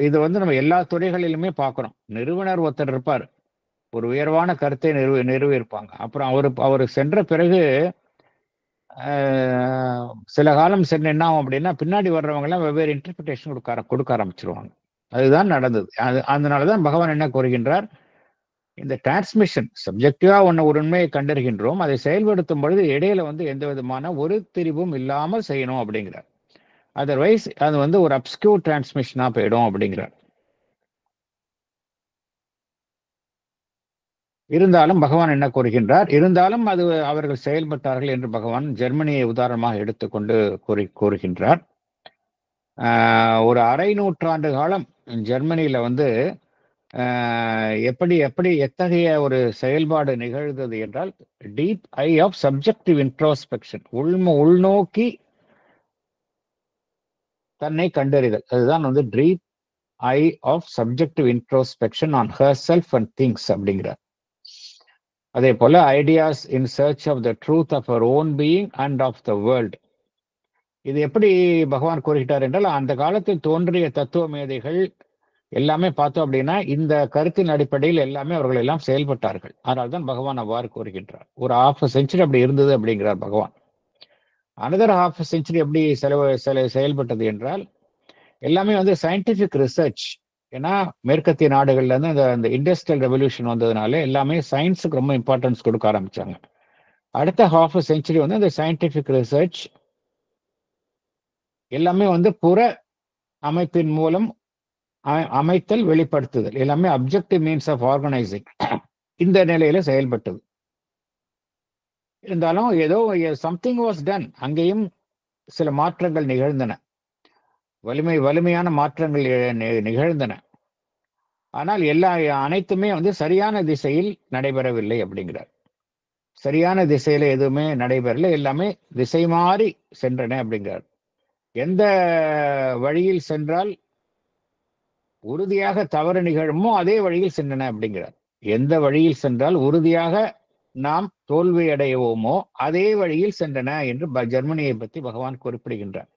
இது வந்து நம்ம எல்லா துறைகளிலுமே பார்க்கிறோம். நிறுவனர் ஒருத்தர் இருப்பார், ஒரு உயர்வான கருத்தை நிறுவியிருப்பாங்க. அப்புறம் அவர் சென்ற பிறகு சில காலம் சென்று என்ன ஆகும் அப்படின்னா, பின்னாடி வர்றவங்க எல்லாம் வெவ்வேறு இன்டர்பிரிட்டேஷன் கொடுக்க ஆரம்பிச்சிருவாங்க. அதுதான் நடந்தது. அதனாலதான் பகவான் என்ன கூறுகின்றார், இந்த டிரான்ஸ்மிஷன் சப்ஜெக்டிவா ஒரு உண்மையை கண்டறிகின்றோம், அதை செயல்படுத்தும் பொழுது இடையில வந்து எந்த விதமான ஒரு திரிவும் இல்லாமல் செய்யணும் அப்படிங்கிறார். அதர்வைஸ் அது வந்து ஒரு அப்ஸ்கியூர் டிரான்ஸ்மிஷனா போயிடும் அப்படிங்கிறார். இருந்தாலும் பகவான் என்ன கூறுகின்றார், இருந்தாலும் அது அவர்கள் செயல்பட்டார்கள் என்று பகவான் ஜெர்மனியை உதாரணமாக எடுத்துக்கொண்டு கூறுகின்றார். ஒரு அரை நூற்றாண்டு காலம் ஜெர்மனியில வந்து எத்தகைய ஒரு செயல்பாடு நிகழ்ந்தது என்றால், deep eye of subjective introspection, உள்நோக்கி தன்னை கண்டறிதல். அதுதான் வந்து deep eye of subjective introspection on her self and things அப்படிங்கிறார். அதே போல ideas in search of the truth of our own being and of the world. இது எப்படி பகவான் கூறுகிறார் என்றால், அந்த காலத்தில் தோன்றிய தத்துவ மேதைகள் எல்லாமே பார்த்தோம் அப்படின்னா இந்த கருத்தின் அடிப்படையில் எல்லாமே அவர்கள் எல்லாம் செயல்பட்டார்கள். ஆனால் தான் பகவான் அவ்வாறு கூறுகின்றார். ஒரு ½ செஞ்சுரி அப்படி இருந்தது அப்படிங்கிறார் பகவான். அனதர் ½ செஞ்சுரி எப்படி செயல்பட்டது என்றால், எல்லாமே வந்து சயின்டிபிக் ரிசர்ச். ஏன்னா மேற்கத்திய நாடுகள்ல இருந்து இந்த இண்டஸ்ட்ரியல் ரெவல்யூஷன் வந்ததுனால எல்லாமே சயின்ஸுக்கு ரொம்ப இம்பார்ட்டன்ஸ் கொடுக்க ஆரம்பிச்சாங்க. அடுத்த ½ செஞ்சுரி வந்து இந்த சயின்டிபிக் ரிசர்ச் எல்லாமே வந்து புற அமைப்பின் மூலம் அமைத்தல், வெளிப்படுத்துதல், எல்லாமே அப்ஜெக்டிவ் மீன்ஸ் ஆஃப் ஆர்கனைசிங், இந்த நிலையில செயல்பட்டது. இருந்தாலும் ஏதோ சம்திங் வாஸ் டன், அங்கேயும் சில மாற்றங்கள் நிகழ்ந்தன, வலிமையான மாற்றங்கள் நிகழ்ந்தன. ஆனால் அனைத்துமே வந்து சரியான திசையில் நடைபெறவில்லை அப்படிங்கிறார். சரியான திசையில எதுவுமே நடைபெறல, எல்லாமே திசை மாறி சென்றன அப்படிங்கிறார். எந்த வழியில் சென்றால் உறுதியாக தவறு நிகழுமோ அதே வழியில் சென்றன அப்படிங்கிறார். எந்த வழியில் சென்றால் உறுதியாக நாம் தோல்வி அடைவோமோ அதே வழியில் சென்றன என்று ஜெர்மனியை பற்றி பகவான் குறிப்பிடுகின்றார்.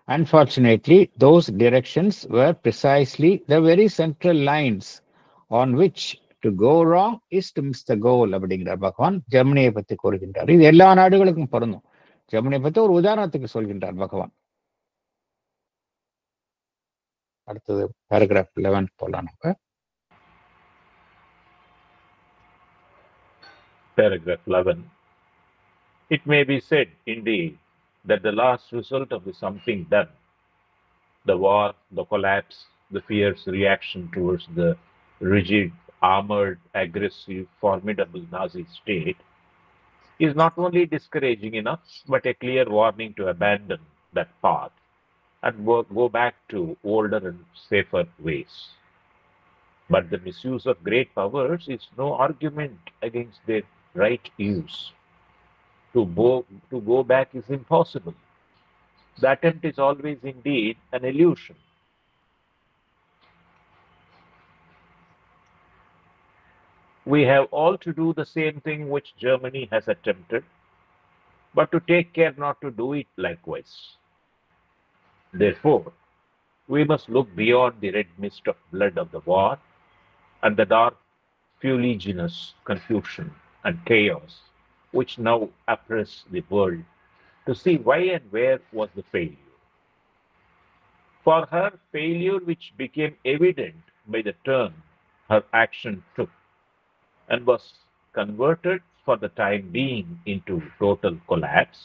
Unfortunately, those directions were precisely the very central lines on which to go wrong is to miss the goal அப்படிங்கிறார் பகவான். ஜெர்மனியை பற்றி கூறுகின்றார். இது எல்லா நாடுகளுக்கும் பொருந்தும். ஜெர்மனியை பற்றி ஒரு உதாரணத்துக்கு சொல்கின்றார் பகவான். அடுத்தது paragraph 11 போலாம். Paragraph 11. It may be said, indeed, that the last result of the something done, the war, the collapse, the fierce reaction towards the rigid, armored, aggressive, formidable Nazi state, is not only discouraging enough, but a clear warning to abandon that path and go back to older and safer ways. But the misuse of great powers is no argument against their right use. To go back is impossible. The attempt is always indeed an illusion. We have all to do the same thing which Germany has attempted, but to take care not to do it likewise. Therefore, we must look beyond the red mist of blood of the war and the dark, fuliginous confusion and chaos which now oppress the world, to see why and where was the failure. For her failure, which became evident by the turn her action took and was converted for the time being into total collapse,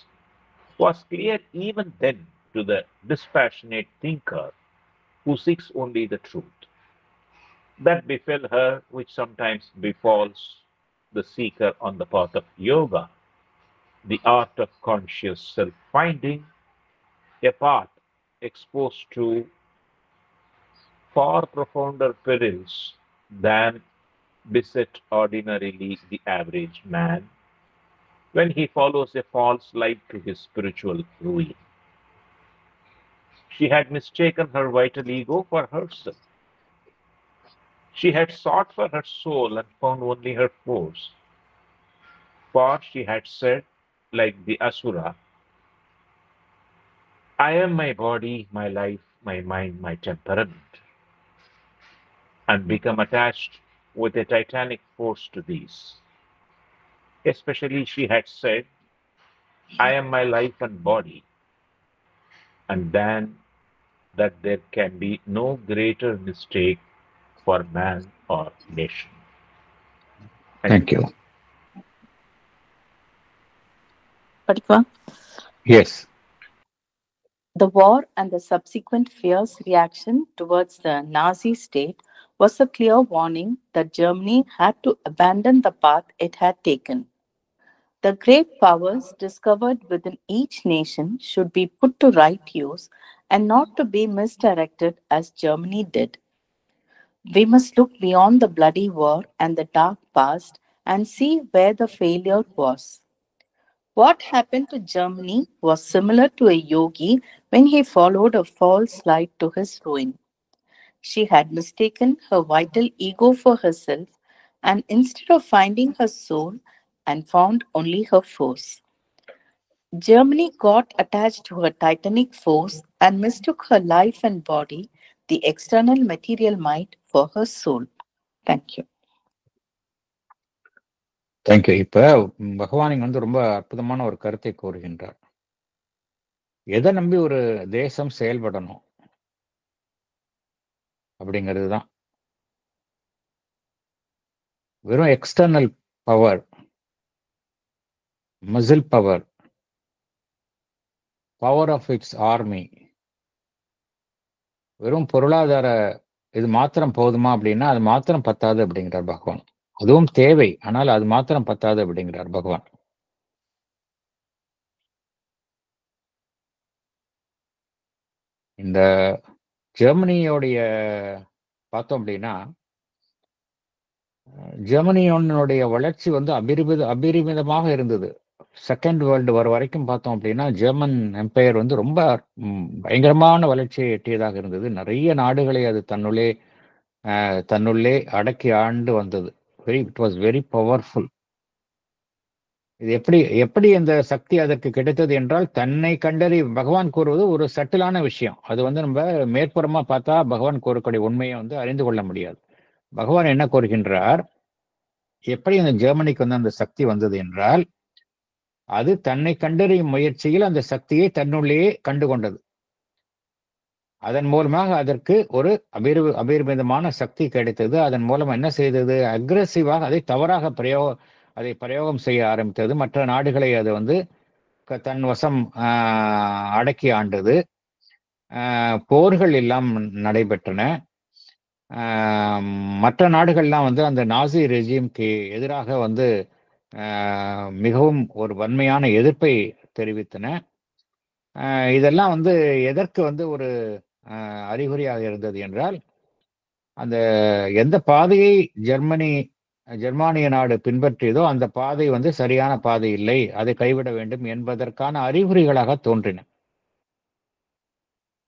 was clear even then to the dispassionate thinker who seeks only the truth. That befell her which sometimes befalls the seeker on the path of yoga, the art of conscious self-finding, a path exposed to far profounder perils than beset ordinarily the average man when he follows a false light to his spiritual ruin. She had mistaken her vital ego for herself. She had sought for her soul and found only her force. For she had said, like the Asura, I am my body, my life, my mind, my temperament, and become attached with a titanic force to these. Especially she had said, I am my life and body, and then that there can be no greater mistake for man or nation. Thank you. Padikwa, Yes. the war and the subsequent fierce reaction towards the Nazi state was a clear warning that Germany had to abandon the path it had taken. The great powers discovered within each nation should be put to right use and not to be misdirected as Germany did. We must look beyond the bloody war and the dark past and see where the failure was. What happened to Germany was similar to a yogi when he followed a false light to his ruin. She had mistaken her vital ego for herself, and instead of finding her soul, and found only her force. Germany got attached to her titanic force and mistook her life and body, the external material might, for her soul. Thank you. Thank you. இப்ப பகவான் இங்க வந்து ரொம்ப அற்புதமான ஒரு கருத்தை கூறுகின்றார். எதை நம்பி ஒரு தேசம் செயல்படணும் அப்படிங்கிறது தான். வெறும் external power, muscle power, power of its army, வெறும் பொருளாதார இது மாத்திரம் போதுமா அப்படின்னா அது மாத்திரம் பத்தாது அப்படிங்கிறார் பகவான். அதுவும் தேவை, ஆனால் அது மாத்திரம் பத்தாது அப்படிங்கிறார் பகவான். இந்த ஜெர்மனியோடைய பார்த்தோம் அப்படின்னா ஜெர்மனியோடைய வளர்ச்சி வந்து அபரிமிதமாக இருந்தது. செகண்ட் வேர்ல்டு வார் வரைக்கும் பார்த்தோம் அப்படின்னா ஜெர்மன் எம்பையர் வந்து ரொம்ப பயங்கரமான வளர்ச்சியை எட்டியதாக இருந்தது. நிறைய நாடுகளை அது தன்னுள்ளே அடக்கி ஆண்டு வந்தது. It was very powerful. இது எப்படி அந்த சக்தி அதற்கு கிடைத்தது என்றால் தன்னை கண்டறி பகவான் கூறுவது ஒரு சட்டிலான விஷயம். அது வந்து நம்ம மேற்புறமா பார்த்தா பகவான் கூறக்கூடிய உண்மையை வந்து அறிந்து கொள்ள முடியாது. பகவான் என்ன கூறுகின்றார், எப்படி அந்த ஜெர்மனிக்கு வந்து அந்த சக்தி வந்தது என்றால் அது தன்னை கண்டறியும் முயற்சியில் அந்த சக்தியை தன்னுள்ளேயே கண்டுகொண்டது. அதன் மூலமாக அதற்கு ஒரு அபரிமிதமான சக்தி கிடைத்தது. அதன் மூலம் என்ன செய்தது, அக்ரெசிவாக அதை தவறாக பிரயோகம் செய்ய ஆரம்பித்தது. மற்ற நாடுகளை அது வந்து தன் வசம் அடக்கி ஆண்டது. போர்கள் எல்லாம் நடைபெற்றன. மற்ற நாடுகள்லாம் வந்து அந்த நாசி ரெஜிம்க்கு எதிராக வந்து மிகவும் ஒரு வன்மையான எதிர்ப்பை தெரிவித்தன. இதெல்லாம் வந்து எதற்கு வந்து ஒரு அறிகுறியாக இருந்தது என்றால் அந்த எந்த பாதையை ஜெர்மானிய நாடு பின்பற்றியதோ அந்த பாதை வந்து சரியான பாதை இல்லை, அதை கைவிட வேண்டும் என்பதற்கான அறிகுறிகளாக தோன்றின.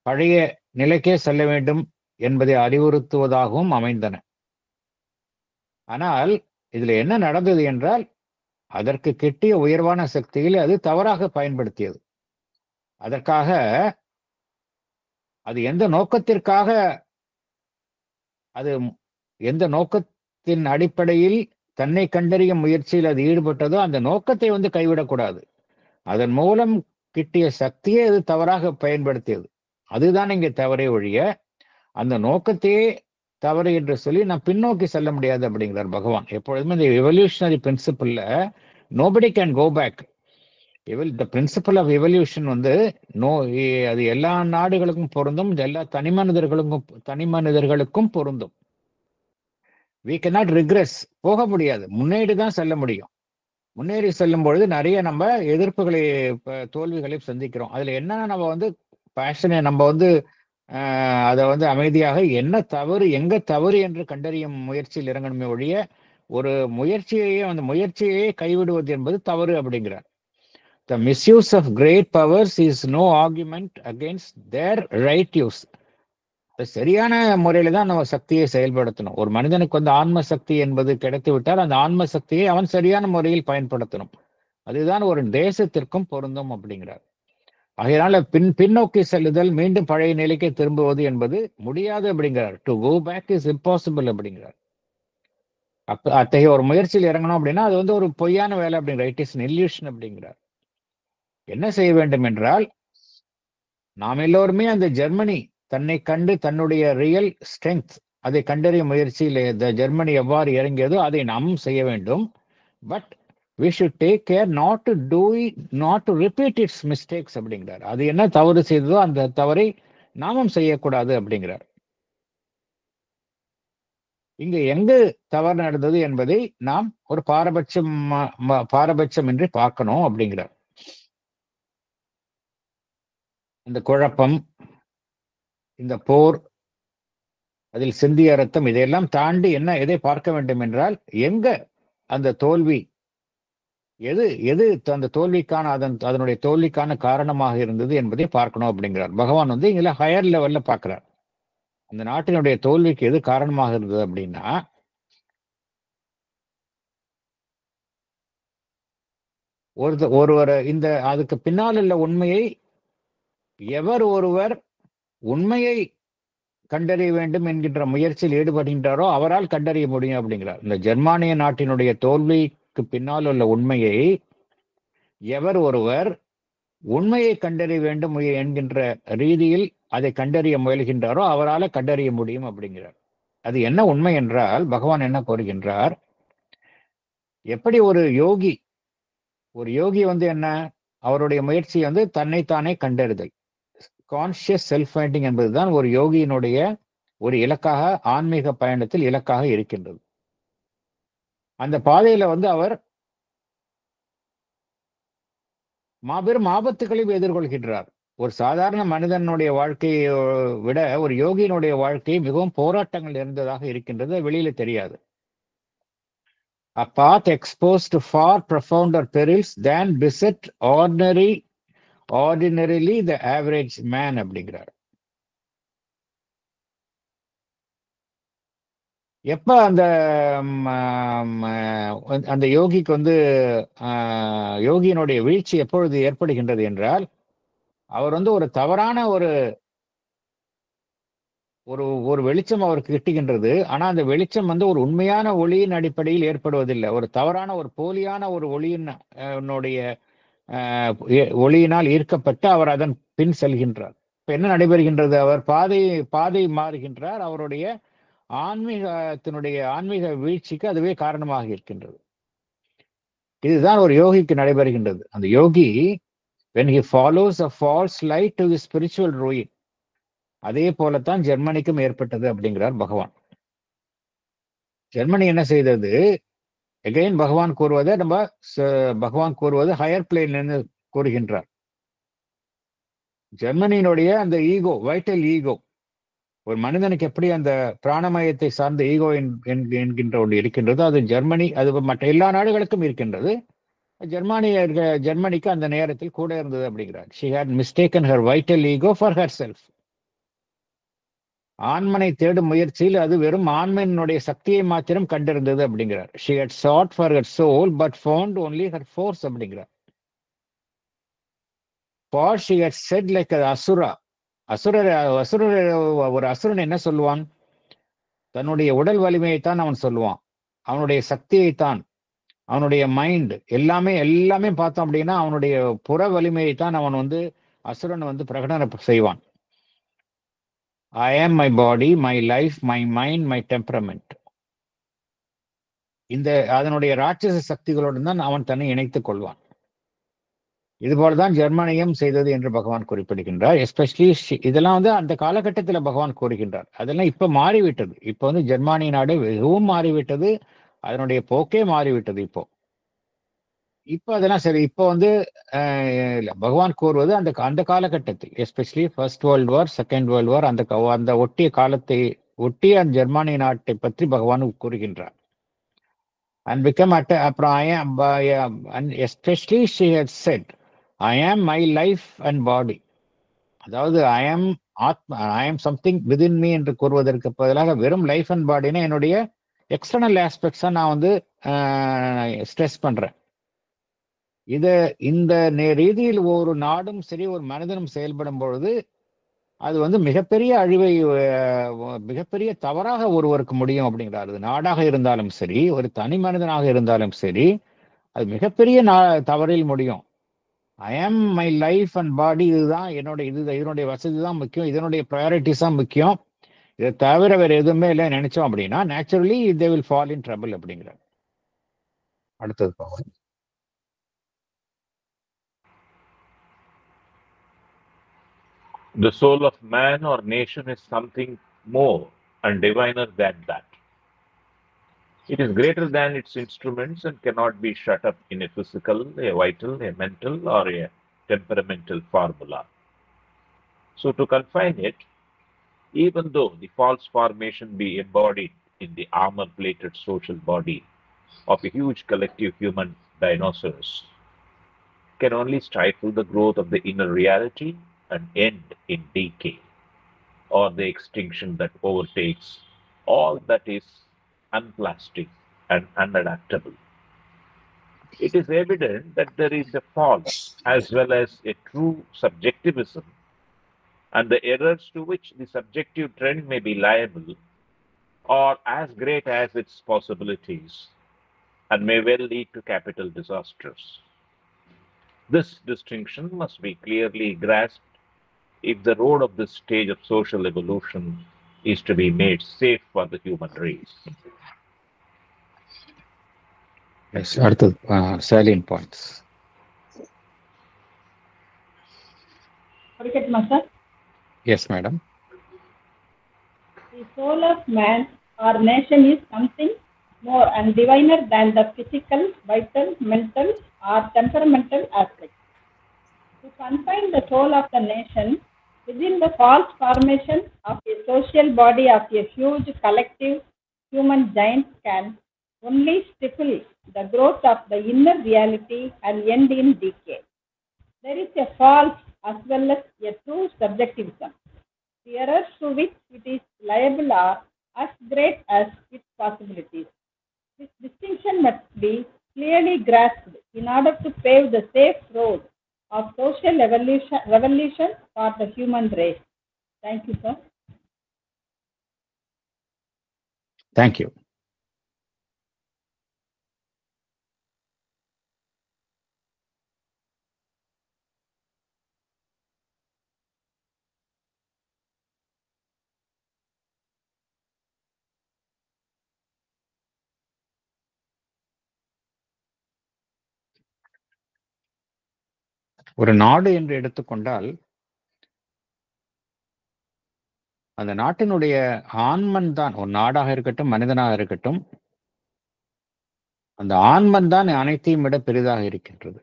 பழைய நிலைக்கே செல்ல வேண்டும் என்பதை அறிவுறுத்துவதாகவும் அமைந்தன. ஆனால் இதுல என்ன நடந்தது என்றால் அதற்கு கிட்டிய உயர்வான சக்தியில் அது தவறாக பயன்படுத்தியது. அதற்காக அது எந்த நோக்கத்தின் அடிப்படையில் தன்னை கண்டறியும் முயற்சியில் அது ஈடுபட்டதோ அந்த நோக்கத்தை வந்து கைவிடக்கூடாது. அதன் மூலம் கிட்டிய சக்தியை அது தவறாக பயன்படுத்தியது. அதுதான் இங்கே தவறே ஒழிய அந்த நோக்கத்தையே தவறு என்று சொல்லி நான் பின்னோக்கி செல்ல முடியாது அப்படிங்கிறார் பகவான். எப்பொழுதுமே இந்த எவல்யூஷனரி பிரின்சிபிள்ல nobody can go back. The principle of evolution வந்து அது எல்லா நாடுகளுக்கும் பொருந்தும், எல்லா தனி மனிதர்களுக்கும் பொருந்தும். we cannot regress, போக முடியாது, முன்னேறி தான் செல்ல முடியும். முன்னேறி செல்லும் பொழுது நிறைய நம்ம எதிர்ப்புகளை தோல்விகளை சந்திக்கிறோம். அதுல என்ன நம்ம வந்து பேஷனை நம்ம வந்து அதை வந்து அமைதியாக என்ன தவறு எங்க தவறு என்று கண்டறியும் முயற்சியில் இறங்கணுமே ஒழிய ஒரு முயற்சியையே கைவிடுவது என்பது தவறு அப்படிங்கிறார். The misuse of great powers is no argument against their right use. சரியான முறையில தான் நம்ம சக்தியை செயல்படுத்தணும். ஒரு மனிதனுக்கு வந்து ஆன்ம சக்தி என்பது கிடைத்து விட்டால் அந்த ஆன்ம சக்தியை அவன் சரியான முறையில் பயன்படுத்தணும். அதுதான் ஒரு தேசத்திற்கும் பொருந்தும் அப்படிங்கிறார். ஆகையினால பின்னோக்கி செல்லுதல், மீண்டும் பழைய நிலைக்கு திரும்புவது என்பது முடியாது அப்படிங்கிறார். To go back is impossible அப்படிங்கிறார். அத்தகைய ஒரு முயற்சியில் இறங்கணும் அப்படின்னா அது வந்து ஒரு பொய்யான வேலை அப்படிங்கிற, இட் இஸ் இல்யூஷன் அப்படிங்கிறார். என்ன செய்ய வேண்டும் என்றால், நாம் எல்லோருமே அந்த ஜெர்மனி தன்னை கண்டு தன்னுடைய ரியல் ஸ்ட்ரென்த் அதை கண்டறிய முயற்சியில் ஜெர்மனி எவ்வாறு இறங்கியதோ அதை நாமும் செய்ய வேண்டும். But we should take care not to repeat its mistakes அப்படிங்கிறார். அது என்ன தவறு செய்ததோ அந்த தவறை நாமும் செய்யக்கூடாது அப்படிங்கிறார். இங்க எங்கு தவறு நடந்தது என்பதை நாம் ஒரு பாரபட்சமின்றி பார்க்கணும் அப்படிங்கிறார். இந்த குழப்பம், இந்த போர், அதில் சிந்திய ரத்தம், இதையெல்லாம் தாண்டி எதை பார்க்க வேண்டும் என்றால், எங்க அந்த தோல்வி, எது அந்த தோல்விக்கான அதனுடைய தோல்விக்கான காரணமாக இருந்தது என்பதை பார்க்கணும் அப்படிங்கிறார். பகவான் வந்து இங்க ஹையர் லெவல்ல பார்க்கிறார். அந்த நாட்டினுடைய தோல்விக்கு எது காரணமாக இருந்தது அப்படின்னா, ஒருவர் இந்த அதுக்கு பின்னால் உள்ள உண்மையை ஒருவர் உண்மையை கண்டறிய வேண்டும் என்கின்ற முயற்சியில் ஈடுபடுகின்றாரோ அவரால் கண்டறிய முடியும் அப்படிங்கிறார். இந்த ஜெர்மானிய நாட்டினுடைய தோல்விக்கு பின்னால் உள்ள உண்மையை ஒருவர் உண்மையை கண்டறிய வேண்டும் என்கின்ற ரீதியில் அதை கண்டறிய முயல்கின்றாரோ அவரால் கண்டறிய முடியும் அப்படிங்கிறார். அது என்ன உண்மை என்றால், பகவான் என்ன கூறுகின்றார், எப்படி ஒரு யோகி வந்து என்ன, அவருடைய முயற்சி வந்து தன்னைத்தானே கண்டறிதல், கான்சியஸ் செல்ஃப் ஃபைண்டிங் என்பதுதான் ஒரு யோகியினுடைய ஒரு இலக்காக, ஆன்மீக பயணத்தில் இலக்காக இருக்கின்றது. அந்த பாதையில வந்து அவர் மாபெரும் ஆபத்துகளையும் எதிர்கொள்கின்றார். ஒரு சாதாரண மனிதனுடைய வாழ்க்கையை விட ஒரு யோகியினுடைய வாழ்க்கை மிகவும் போராட்டங்கள் இருந்ததாக இருக்கின்றது, வெளியில தெரியாது. A path exposed to far profounder perils than beset ordinarily the average man அப்படிங்கிறார். எப்ப அந்த யோகிக்கு வந்து யோகியினுடைய வீழ்ச்சி எப்பொழுது ஏற்படுகின்றது என்றால், அவர் வந்து ஒரு தவறான ஒரு வெளிச்சம் அவருக்கு கிட்டுகின்றது. ஆனா அந்த வெளிச்சம் வந்து ஒரு உண்மையான ஒளியின் அடிப்படையில் ஏற்படுவதில்லை. ஒரு தவறான போலியான ஒரு ஒளியினால் ஈர்க்கப்பட்டு அவர் அதன் பின் செல்கின்றார். இப்ப என்ன நடைபெறுகின்றது, அவர் பாதை மாறுகின்றார். அவருடைய ஆன்மீக வீழ்ச்சிக்கு அதுவே காரணமாக இருக்கின்றது. இதுதான் ஒரு யோகிக்கு நடைபெறுகின்றது. அந்த யோகி, when he follows a false light to his spiritual ruin, அதே போலத்தான் ஜெர்மனிக்கும் ஏற்பட்டது அப்படிங்கிறார் பகவான். ஜெர்மனி என்ன செய்தது, எகைன் பகவான் கூறுவது ஹையர் பிளேன்ல கூறுகின்றார். ஜெர்மனியினுடைய அந்த ஈகோ, வைட்டல் ஈகோ, ஒரு மனிதனுக்கு எப்படி அந்த பிராணமயத்தை சார்ந்த ஈகோ என்கின்ற ஒன்று இருக்கின்றது, அது மற்ற எல்லா நாடுகளுக்கும் இருக்கின்றது. ஜெர்மனிக்கு அந்த நேரத்தில் கூட இருந்தது அப்படிங்கிறார். she had mistaken her vital ego for herself. ஆன்மனை தேடும் முயற்சியில் அது வெறும் ஆன்மனுடைய சக்தியை மாத்திரம் கண்டிருந்தது அப்படிங்கிறார். she had sought for her soul but found only her force அப்படிங்கிறார். for she had said like an asura. ஒரு அசுரன் என்ன சொல்லுவான், தன்னுடைய உடல் வலிமையைத்தான் அவன் சொல்லுவான், அவனுடைய சக்தியைத்தான், அவனுடைய மைண்ட் எல்லாமே பார்த்தோம் அப்படின்னா அவனுடைய புற வலிமையைத்தான் அவன் வந்து அசுரன் வந்து பிரகடன செய்வான். I am my body, my life, my mind, my temperament. அதனுடைய ராட்சச சக்திகளுடன் தான் அவன் தன்னை இணைத்துக் கொள்வான். இதுபோலதான் ஜெர்மனியும் செய்தது என்று பகவான் குறிப்பிடுகின்றார். எஸ்பெஷலி இதெல்லாம் வந்து அந்த காலகட்டத்தில் பகவான் கூறுகின்றார். அதெல்லாம் இப்ப மாறிவிட்டது. இப்ப வந்து ஜெர்மானிய நாடு மிகவும் மாறிவிட்டது, அதனுடைய போக்கே மாறிவிட்டது. இப்போ அதெல்லாம் சரி. இப்போ வந்து பகவான் கூறுவது அந்த காலகட்டத்தில், especially first world war, second world war, அந்த ஒட்டிய காலத்தை ஒட்டிய அந்த ஜெர்மானிய நாட்டை பற்றி பகவான் கூறுகின்றார். And become அப்புறம் especially she had said, ஐ ஆம் மை லைஃப் அண்ட் பாடி. அதாவது ஐ ஆம் ஆத்மா, ஐ ஆம் சம்திங் விதின் மீ என்று கூறுவதற்கு பதிலாக வெறும் லைஃப் அண்ட் பாடினா என்னுடைய எக்ஸ்டர்னல் ஆஸ்பெக்ட்ஸை நான் வந்து ஸ்ட்ரெஸ் பண்றேன். இந்த ரீதியில் ஒரு நாடும் சரி ஒரு மனிதனும் செயல்படும் பொழுது அது வந்து மிகப்பெரிய அழிவை, மிகப்பெரிய தவறாக ஒருவருக்கு முடியும் அப்படிங்கிறார். அது நாடாக இருந்தாலும் சரி, ஒரு தனி மனிதனாக இருந்தாலும் சரி, அது மிகப்பெரிய தவறில் முடியும். ஐ ஆம் மை லைஃப் அண்ட் பாடி, இதுதான் இதனுடைய வசதி தான் முக்கியம், இதனுடைய ப்ரையாரிட்டிஸ் தான் முக்கியம், இதை தவிர வேற எதுவுமே இல்லை நினைச்சோம் அப்படின்னா naturally they will fall in trouble அப்படிங்கிறார். அடுத்தது போவோம். The soul of man or nation is something more and diviner than that. It is greater than its instruments and cannot be shut up in a physical, a vital, a mental, or a temperamental formula. So to confine it, even though the false formation be embodied in the armor-plated social body of a huge collective human dinosaurs, can only stifle the growth of the inner reality and end in decay, or the extinction that overtakes all that is unplastic and unadaptable. It is evident that there is a false as well as a true subjectivism, and the errors to which the subjective trend may be liable are as great as its possibilities and may well lead to capital disasters. This distinction must be clearly grasped if the road of this stage of social evolution is to be made safe for the human race. Yes, அடுத்தது salient points. Yes, madam. The soul of man or nation is something more and diviner than the physical, vital, mental, or temperamental aspects. To confine the soul of the nation within the false formation of a social body of a huge collective human giant can only stifle the growth of the inner reality and end in decay. There is a false as well as a true subjectivism. The errors to which it is liable are as great as its possibilities. This distinction must be clearly grasped in order to pave the safe road of social revolution for the human race. Thank you, sir. Thank you. ஒரு நாடு என்று எடுத்துக்கொண்டால் அந்த நாட்டினுடைய ஆண்மன் தான், ஒரு நாடாக இருக்கட்டும் மனிதனாக இருக்கட்டும், அந்த ஆண்மன் தான் அனைத்தையும் விட பெரிதாக இருக்கின்றது.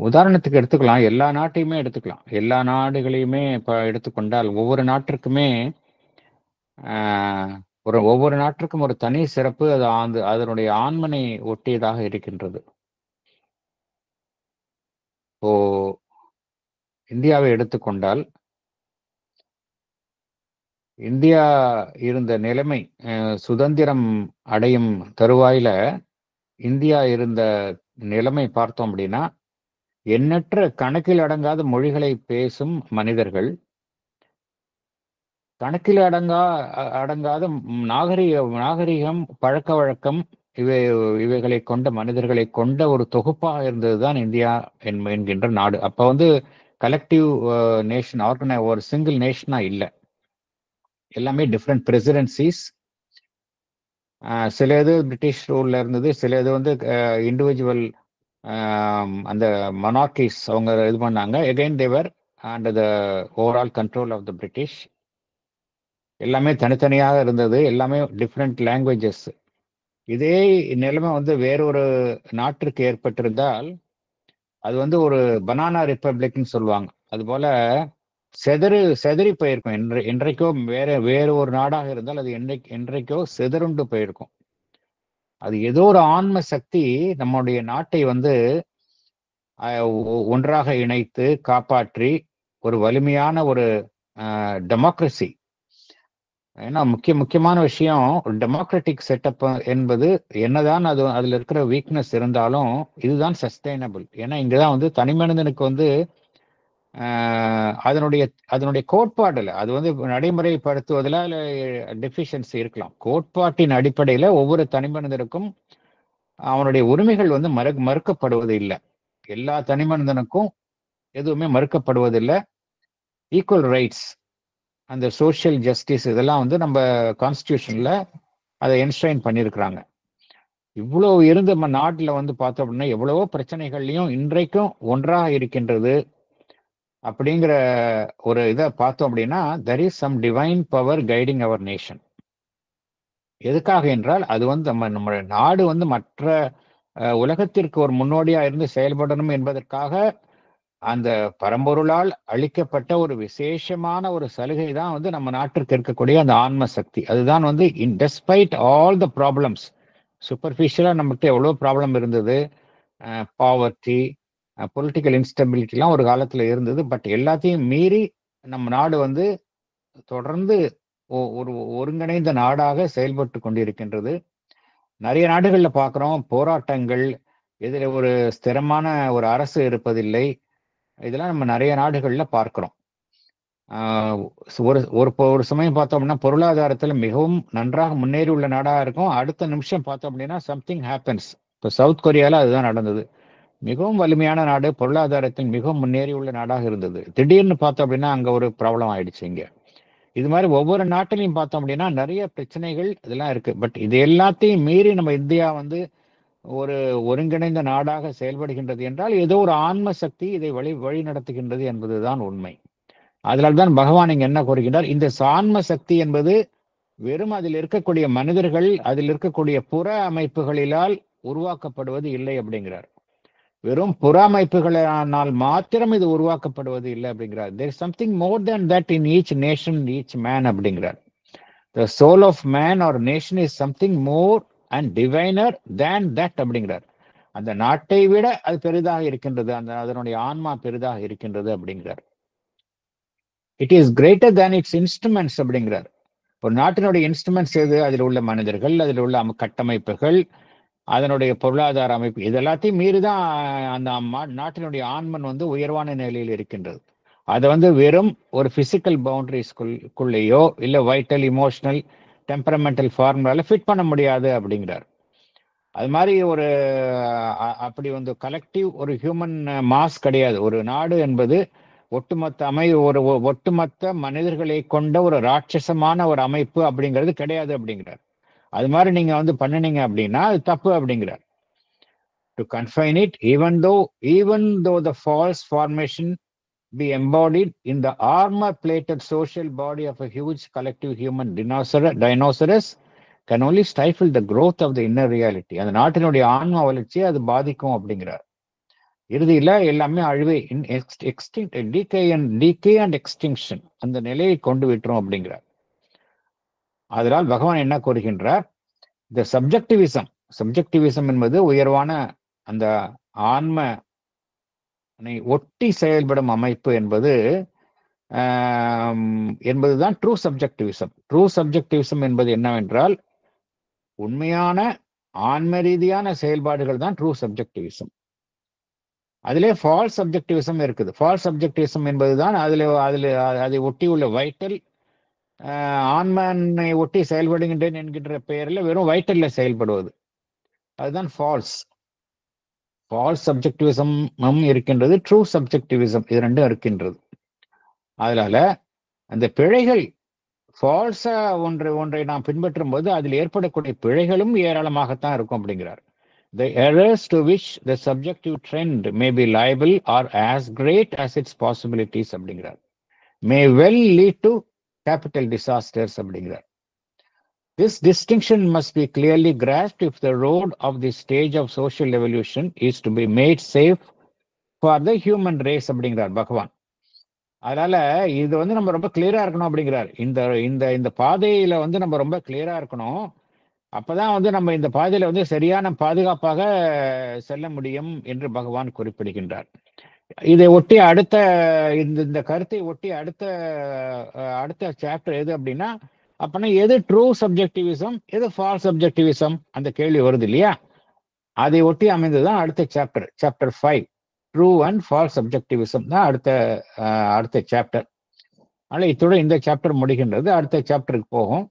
உதாரணத்துக்கு எடுத்துக்கலாம், எல்லா நாட்டையுமே எடுத்துக்கலாம். எல்லா நாடுகளையுமே இப்ப எடுத்துக்கொண்டால் ஒவ்வொரு நாட்டிற்குமே ஒவ்வொரு நாட்டிற்கும் ஒரு தனி சிறப்பு, அது அதனுடைய ஆண்மனை ஒட்டியதாக இருக்கின்றது. இப்போ இந்தியாவை எடுத்துக்கொண்டால் இந்தியா இருந்த நிலைமை, சுதந்திரம் அடையும் தருவாயில இந்தியா இருந்த நிலைமை பார்த்தோம் அப்படின்னா, எண்ணற்ற கணக்கில் அடங்காத மொழிகளை பேசும் மனிதர்கள், கணக்கில் அடங்காத நாகரிகம், பழக்க வழக்கம், இவைகளை கொண்ட மனிதர்களை கொண்ட ஒரு தொகுப்பாக இருந்ததுதான் இந்தியா என்கின்ற நாடு. அப்ப வந்து கலெக்டிவ் நேஷன், ஒரு சிங்கிள் நேஷனா இல்லை, எல்லாமே டிஃப்ரெண்ட் பிரசிடென்சிஸ். சில இது பிரிட்டிஷ் ரூல்ல இருந்தது, சில இது வந்து இண்டிவிஜுவல் அந்த மொனார்கிஸ் அவங்க இது பண்ணாங்க. Again they were under the overall control of the British. எல்லாமே தனித்தனியாக இருந்தது, எல்லாமே டிஃப்ரெண்ட் லாங்குவேஜஸ். இதே நிலைமை வந்து வேறொரு நாட்டிற்கு ஏற்பட்டிருந்தால் அது வந்து ஒரு பனானா ரிப்பப்ளிக்னு சொல்லுவாங்க. அதுபோல செதறி போயிருக்கும். என்றைக்கோ வேற ஒரு நாடாக இருந்தால் அது என்றைக்கோ செதறுண்டு போயிருக்கும். அது ஏதோ ஒரு ஆன்ம சக்தி நம்முடைய நாட்டை வந்து ஒன்றாக இணைத்து காப்பாற்றி ஒரு வலிமையான ஒரு டெமோக்ரஸி. ஏன்னா முக்கியமான விஷயம், டெமோக்ராட்டிக் செட்டப் என்பது என்னதான் அதுல இருக்கிற வீக்னஸ் இருந்தாலும் இதுதான் சஸ்டைனபிள். ஏன்னா இங்கதான் வந்து தனி மனிதனுக்கு வந்து அதனுடைய கோட்பாடுல அது வந்து நடைமுறைப்படுத்துவதில் டெஃபிஷியன்சி இருக்கலாம். கோட்பாட்டின் அடிப்படையில ஒவ்வொரு தனி மனிதனுக்கும் அவனுடைய உரிமைகள் வந்து மறுக்கப்படுவது இல்லை. எல்லா தனி மனிதனுக்கும் எதுவுமே மறுக்கப்படுவதில்லை. ஈக்குவல் ரைட்ஸ், அந்த சோஷியல் ஜஸ்டிஸ், இதெல்லாம் வந்து நம்ம கான்ஸ்டியூஷன்ல அதை என்ஸ்ட்ரைன் பண்ணியிருக்கிறாங்க. இவ்வளவு இருந்து நம்ம நாட்டில் வந்து பார்த்தோம் அப்படின்னா எவ்வளவோ பிரச்சனைகள்லையும் இன்றைக்கும் ஒன்றாக இருக்கின்றது. அப்படிங்கிற ஒரு இதை பார்த்தோம் அப்படின்னா there is some divine power guiding our nation. எதுக்காக என்றால் அது வந்து நம்ம நாடு வந்து மற்ற உலகத்திற்கு ஒரு முன்னோடியா இருந்து செயல்படணும் என்பதற்காக அந்த பரம்பொருளால் அளிக்கப்பட்ட ஒரு விசேஷமான ஒரு சலுகை தான் வந்து நம்ம நாட்டிற்கு இருக்கக்கூடிய அந்த ஆன்ம சக்தி. அதுதான் வந்து டெஸ்பைட் ஆல் த ப்ராப்ளம்ஸ், சூப்பர்ஃபிஷியலா நமக்கு எவ்வளோ ப்ராப்ளம் இருந்தது, பாவர்ட்டி, பொலிட்டிக்கல் இன்ஸ்டபிலிட்டிலாம் ஒரு காலத்துல இருந்தது. பட் எல்லாத்தையும் மீறி நம்ம நாடு வந்து தொடர்ந்து ஒரு ஒருங்கிணைந்த நாடாக செயல்பட்டு கொண்டிருக்கின்றது. நிறைய நாடுகள்ல பார்க்குறோம் போராட்டங்கள், இதில் ஒரு ஸ்திரமான ஒரு அரசு இருப்பதில்லை. இதெல்லாம் நம்ம நிறைய நாடுகள்ல பார்க்கிறோம். ஒரு சமயம் பார்த்தோம் அப்படின்னா பொருளாதாரத்தில் மிகவும் நன்றாக முன்னேறி உள்ள நாடாக இருக்கும். அடுத்த நிமிஷம் பார்த்தோம் அப்படின்னா சம்திங் ஹேப்பன்ஸ். இப்போ சவுத் கொரியால அதுதான் நடந்தது. மிகவும் வலிமையான நாடு, பொருளாதாரத்தில் மிகவும் முன்னேறி உள்ள நாடாக இருந்தது. திடீர்னு பார்த்தோம் அப்படின்னா அங்க ஒரு ப்ராப்ளம் ஆயிடுச்சு. இங்க இது மாதிரி ஒவ்வொரு நாட்டிலையும் பார்த்தோம் அப்படின்னா நிறைய பிரச்சனைகள் இதெல்லாம் இருக்கு. பட் இது எல்லாத்தையும் மீறி நம்ம இந்தியா வந்து ஒரு ஒருங்கிணைந்த நாடாக செயல்படுகின்றது என்றால் ஏதோ ஒரு ஆன்ம சக்தி இதை வழி நடத்துகின்றது என்பதுதான் உண்மை. அதனால்தான் பகவான் இங்க என்ன கூறுகின்றார், இந்த ஆன்ம சக்தி என்பது வெறும் அதில் இருக்கக்கூடிய மனிதர்கள், அதில் இருக்கக்கூடிய புற அமைப்புகளினால் உருவாக்கப்படுவது இல்லை அப்படிங்கிறார். வெறும் புற அமைப்புகளால் மாத்திரம் இது உருவாக்கப்படுவது இல்லை அப்படிங்கிறார். there is something more than that in each nation, each man அப்படிங்கிறார். the soul of man or nation is something more and diviner than that அப்படிங்கிறார். அந்த நாட்டை விட அது பெரிதாக இருக்கின்றது, அதனுடைய ஆன்மா பெரிதாக இருக்கின்றது அப்படிங்கிறார். It is greater than it's instruments அப்படிங்கிறார். ஒரு நாட்டினுடைய இன்ஸ்ட்ருமெண்ட்ஸ் எது? அதில் உள்ள மனிதர்கள், அதில் உள்ள கட்டமைப்புகள், அதனுடைய பொருளாதார அமைப்பு, இது எல்லாத்தையும் மீறிதான் அந்த நாட்டினுடைய ஆன்மன் வந்து உயர்வான நிலையில் இருக்கின்றது. அதை வந்து வெறும் ஒரு பிசிக்கல் பவுண்டரிஸ்குள்ளேயோ இல்லை வைட்டல், இமோஷனல், டெம்பரமெண்டல் ஃபார்முலால ஃபிட் பண்ண முடியாது அப்படிங்கிறார். அது மாதிரி ஒரு அப்படி வந்து கலெக்டிவ் ஒரு ஹியூமன் மாஸ் கிடையாது. ஒரு நாடு என்பது ஒட்டுமொத்த மனிதர்களை கொண்ட ஒரு ராட்சசமான ஒரு அமைப்பு அப்படிங்கிறது கிடையாது அப்படிங்கிறார். அது மாதிரி நீங்க வந்து பண்ணினீங்க அப்படின்னா அது தப்பு அப்படிங்கிறார். To confine it even though the false formation be embodied in the armor-plated social body of a huge collective human dinosaurus can only stifle the growth of the inner reality. அந்த நாட்டினுடைய ஆன்ம வளர்ச்சியை அது பாதிக்கும் அப்படிங்கிறார். இறுதியில எல்லாமே அழிவே, decay and extinction அந்த நிலையை கொண்டு விட்டுரும் அப்படிங்கிறார். அதனால் பகவான் என்ன கூறுகின்றார், இந்த சப்ஜெக்டிவிசம் என்பது உயர்வான அந்த ஆன்ம ஒட்டி செயல்படும் அமைப்பு என்பதுதான் ட்ரூ சப்ஜெக்டிவிசம். ட்ரூ சப்ஜெக்டிவிசம் என்பது என்னவென்றால் உண்மையான ஆன்ம ரீதியான செயல்பாடுகள் தான் ட்ரூ சப்ஜெக்டிவிசம். அதிலே ஃபால்ஸ் சப்ஜெக்டிவிசம் இருக்குது. ஃபால்ஸ் சப்ஜெக்டிவிசம் என்பதுதான் அதை ஒட்டி உள்ள வைட்டல், ஆன்மனை ஒட்டி செயல்படுகின்றேன் என்கின்ற பெயரில் வெறும் வைட்டல்ல செயல்படுவது, அதுதான் ஃபால்ஸ் சப்ஜெக்டிவிசமும் இருக்கின்றது, ட்ரூ சப்ஜெக்டிவிசம், இது ரெண்டும் இருக்கின்றது. அதனால அந்த பிழைகள் ஃபால்ஸா ஒன்றை நாம் பின்பற்றும் போது அதில் ஏற்படக்கூடிய பிழைகளும் ஏராளமாகத்தான் இருக்கும் அப்படிங்கிறார். The errors to which the subjective trend may be liable are as great as its possibilities அப்படிங்கிறார். may well lead to capital disasters அப்படிங்கிறார். This distinction must be clearly grasped if the road of this stage of social evolution is to be made safe for the human race அப்படிங்கிறார் பகவான். அதனால இது வந்து நம்ம ரொம்ப கிளியரா இருக்கணும் அப்படிங்கிறார். இந்த பாதையில வந்து நம்ம ரொம்ப கிளியரா இருக்கணும். அப்பதான் வந்து நம்ம இந்த பாதையில வந்து சரியான பாதுகாப்பாக செல்ல முடியும் என்று பகவான் குறிப்பிடுகின்றார். இதை ஒட்டி அடுத்த இந்த கருத்தை ஒட்டி அடுத்த சாப்டர் எது அப்படின்னா, அப்பனா எது ட்ரூ சப்ஜெக்டிவிசம், எது ஃபால்ஸ் சப்ஜெக்டிவிசம், அந்த கேள்வி வருது இல்லையா? அதை ஒட்டி அமைந்ததுதான் அடுத்த சாப்டர் 5, ட்ரூ அண்ட் ஃபால்ஸ் சப்ஜெக்டிவிசம் தான் அடுத்த சாப்டர். அதனால இத்துடன் இந்த சாப்டர் முடிகின்றது. அடுத்த சாப்டருக்கு போகும்.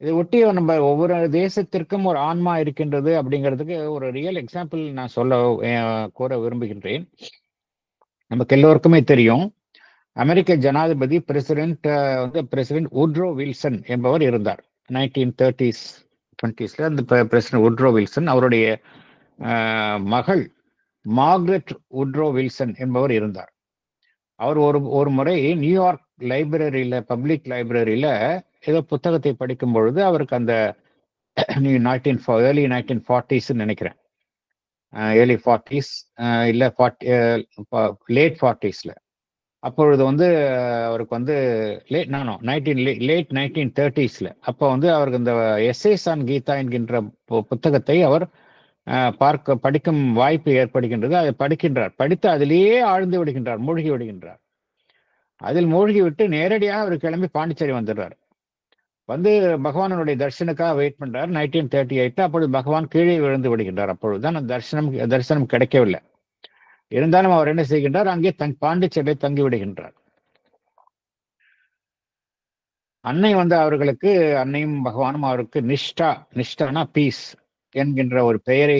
இதை ஒட்டி நம்ம ஒவ்வொரு தேசத்திற்கும் ஒரு ஆன்மா இருக்கின்றது அப்படிங்கிறதுக்கு ஒரு ரியல் எக்ஸாம்பிள் நான் கூற விரும்புகின்றேன். நமக்கு எல்லோருக்குமே தெரியும், அமெரிக்க ஜனாதிபதி பிரசிடென்ட் உட்ரோ வில்சன் என்பவர் இருந்தார். 1930s 20s அந்த பிரசிடென்ட் உட்ரோ வில்சன், அவருடைய மகள் மார்கரெட் உட்ரோ வில்சன் என்பவர் இருந்தார். அவர் ஒரு முறை நியூயார்க் லைப்ரரியில, பப்ளிக் லைப்ரரியில ஏதோ புத்தகத்தை படிக்கும் பொழுது அவருக்கு அந்த ஏர்லி 1940s நினைக்கிறேன், ஏர்லி 40s இல்ல லேட் 40sல, அப்பொழுது வந்து அவருக்கு வந்து லேட் 1930sல அப்போ வந்து அவருக்கு இந்த எஸ்ஏஸ் ஆன் கீதா என்கின்ற புத்தகத்தை அவர் படிக்கும் வாய்ப்பு ஏற்படுகின்றது. அதை படித்து அதிலேயே ஆழ்ந்து விடுகின்றார், மூழ்கி விடுகின்றார். அதில் மூழ்கி விட்டு நேரடியாக அவர் கிளம்பி பாண்டிச்சேரி வந்துடுறார். வந்து பகவானுடைய தரிசனுக்காக வெயிட் பண்றார். 1938 அப்பொழுது பகவான் கீழே விழுந்து விடுகின்றார். அப்பொழுதுதான் தரிசனம் கிடைக்கவில்லை. இருந்தாலும் அவர் என்ன செய்கின்றார், அங்கே பாண்டிச்சேரியில் தங்கி விடுகின்றார். அன்னை வந்து அன்னையும் பகவானும் அவருக்கு நிஷ்டானா பீஸ் என்கின்ற ஒரு பெயர்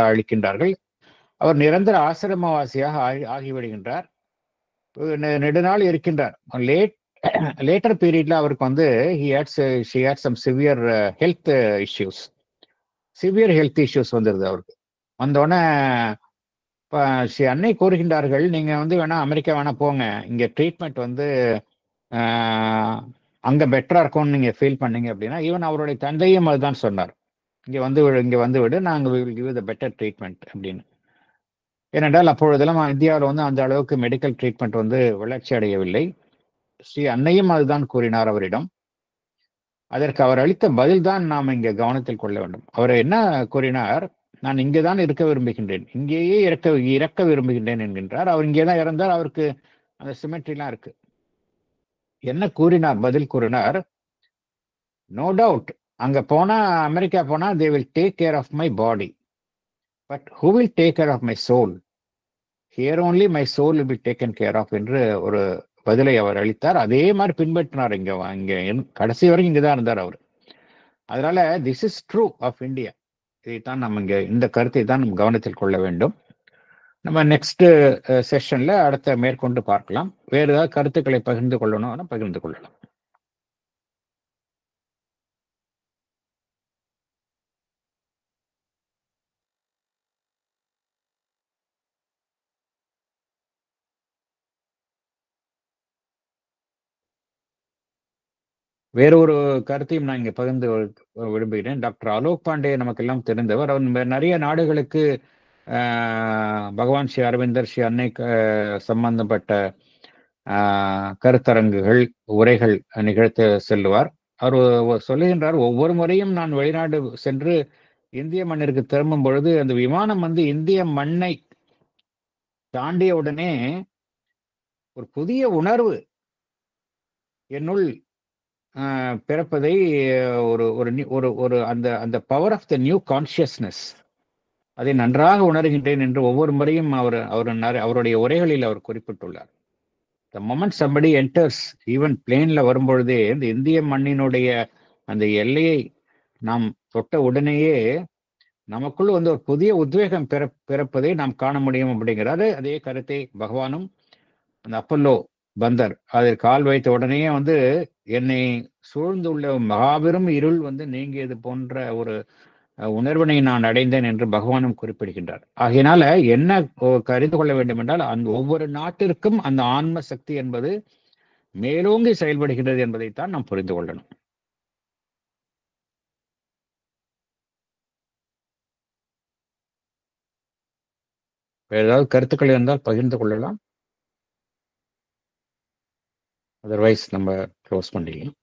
அளிக்கின்றார்கள். அவர் நிரந்தர ஆசிரமவாசியாக ஆகிவிடுகின்றார். நெடுநாள் இருக்கின்றார். லேட்டர் பீரியட்ல அவருக்கு வந்து she had some severe health issues வந்துருது அவருக்கு. வந்தோடனே அன்னை கூறுகின்றார்கள், நீங்க வந்து வேணா அமெரிக்கா வேணா போங்க, இங்க ட்ரீட்மெண்ட் வந்து அங்க பெட்டரா இருக்கும்னு நீங்க ஃபீல் பண்ணீங்க அப்படின்னா. ஈவன் அவருடைய தந்தையும் அதுதான் சொன்னார், இங்க வந்து விடு, நாங்க we will give you the better treatment அப்படின்னு. ஏனென்றால் அப்பொழுதெல்லாம் இந்தியாவில் வந்து அந்த அளவுக்கு மெடிக்கல் ட்ரீட்மெண்ட் வந்து வளர்ச்சி அடையவில்லை. ஸ்ரீ அன்னையும் அதுதான் கூறினார் அவரிடம். அதற்கு அவர் அளித்த பதில் தான் நாம் இங்கே கவனத்தில் கொள்ள வேண்டும். அவர் என்ன கூறினார், நான் இங்கேதான் இருக்க விரும்புகின்றேன், இங்கேயே இறக்க விரும்புகின்றேன் என்கின்றார். அவர் இங்கேதான் இறந்தார். அவருக்கு அந்த சிமெட்ரிலாம் இருக்கு. என்ன கூறினார், பதில் கூறினார், நோ டவுட் அங்க போனா, அமெரிக்கா போனா they will take care of my body, but who will take care of my soul? Here only my soul will be taken care of என்று ஒரு பதிலை அவர் அளித்தார். அதே மாதிரி பின்பற்றினார். இங்க கடைசி வரைக்கும் இங்கதான் இருந்தார் அவர். அதனால this is true of India. இதைத்தான் நம்ம இந்த கருத்தை தான் நம்ம கவனத்தில் கொள்ள வேண்டும். நம்ம நெக்ஸ்ட் செஷன்ல அடுத்த மேற்கொண்டு பார்க்கலாம். வேறு ஏதாவது கருத்துக்களை பகிர்ந்து கொள்ளணும்னா பகிர்ந்து கொள்ளலாம். வேறொரு கருத்தையும் நான் இங்கே பகிர்ந்து விரும்புகிறேன். டாக்டர் அலோக் பாண்டே நமக்கு எல்லாம் தெரிந்தவர். அவர் நிறைய நாடுகளுக்கு பகவான் ஸ்ரீ அரவிந்தர், ஸ்ரீ அன்னை சம்பந்தப்பட்ட கருத்தரங்குகள், உரைகள் நிகழ்த்த செல்லுவார். அவர் சொல்லுகின்றார், ஒவ்வொரு முறையும் நான் வெளிநாடு சென்று இந்திய மண்ணிற்கு திரும்பும் பொழுது அந்த விமானம் வந்து இந்திய மண்ணை தாண்டிய உடனே ஒரு புதிய உணர்வு என்னுள் பிறப்பதை ஒரு அந்த power of the new consciousness அதை நன்றாக உணர்கின்றேன் என்று ஒவ்வொரு முறையும் அவருடைய உரைகளில் அவர் குறிப்பிட்டுள்ளார். The moment somebody enters, even பிளேன்ல வரும்பொழுதே இந்த இந்திய மண்ணினுடைய அந்த எல்லையை நாம் தொட்ட உடனேயே நமக்குள் வந்து ஒரு புதிய உத்வேகம் பிறப்பதை நாம் காண முடியும் அப்படிங்கிறாரு. அதே கருத்தை பகவானும் அந்த அப்பல்லோ பந்தர் அதில் கால் வைத்த உடனே வந்து என்னை சூழ்ந்துள்ள மகாபெரும் இருள் வந்து நீங்கியது போன்ற ஒரு உணர்வினை நான் அடைந்தேன் என்று பகவானும் குறிப்பிடுகின்றார். ஆகையினால என்ன அறிந்து கொள்ள வேண்டும் என்றால், அந்த ஒவ்வொரு நாட்டிற்கும் அந்த ஆன்ம சக்தி என்பது மேலோங்கி செயல்படுகிறது என்பதைத்தான் நாம் புரிந்து கொள்ளணும். ஏதாவது கருத்துக்கள் இருந்தால் பகிர்ந்து கொள்ளலாம். அதர்வைஸ் நம்ம க்ளோஸ் பண்ணிடலாம்.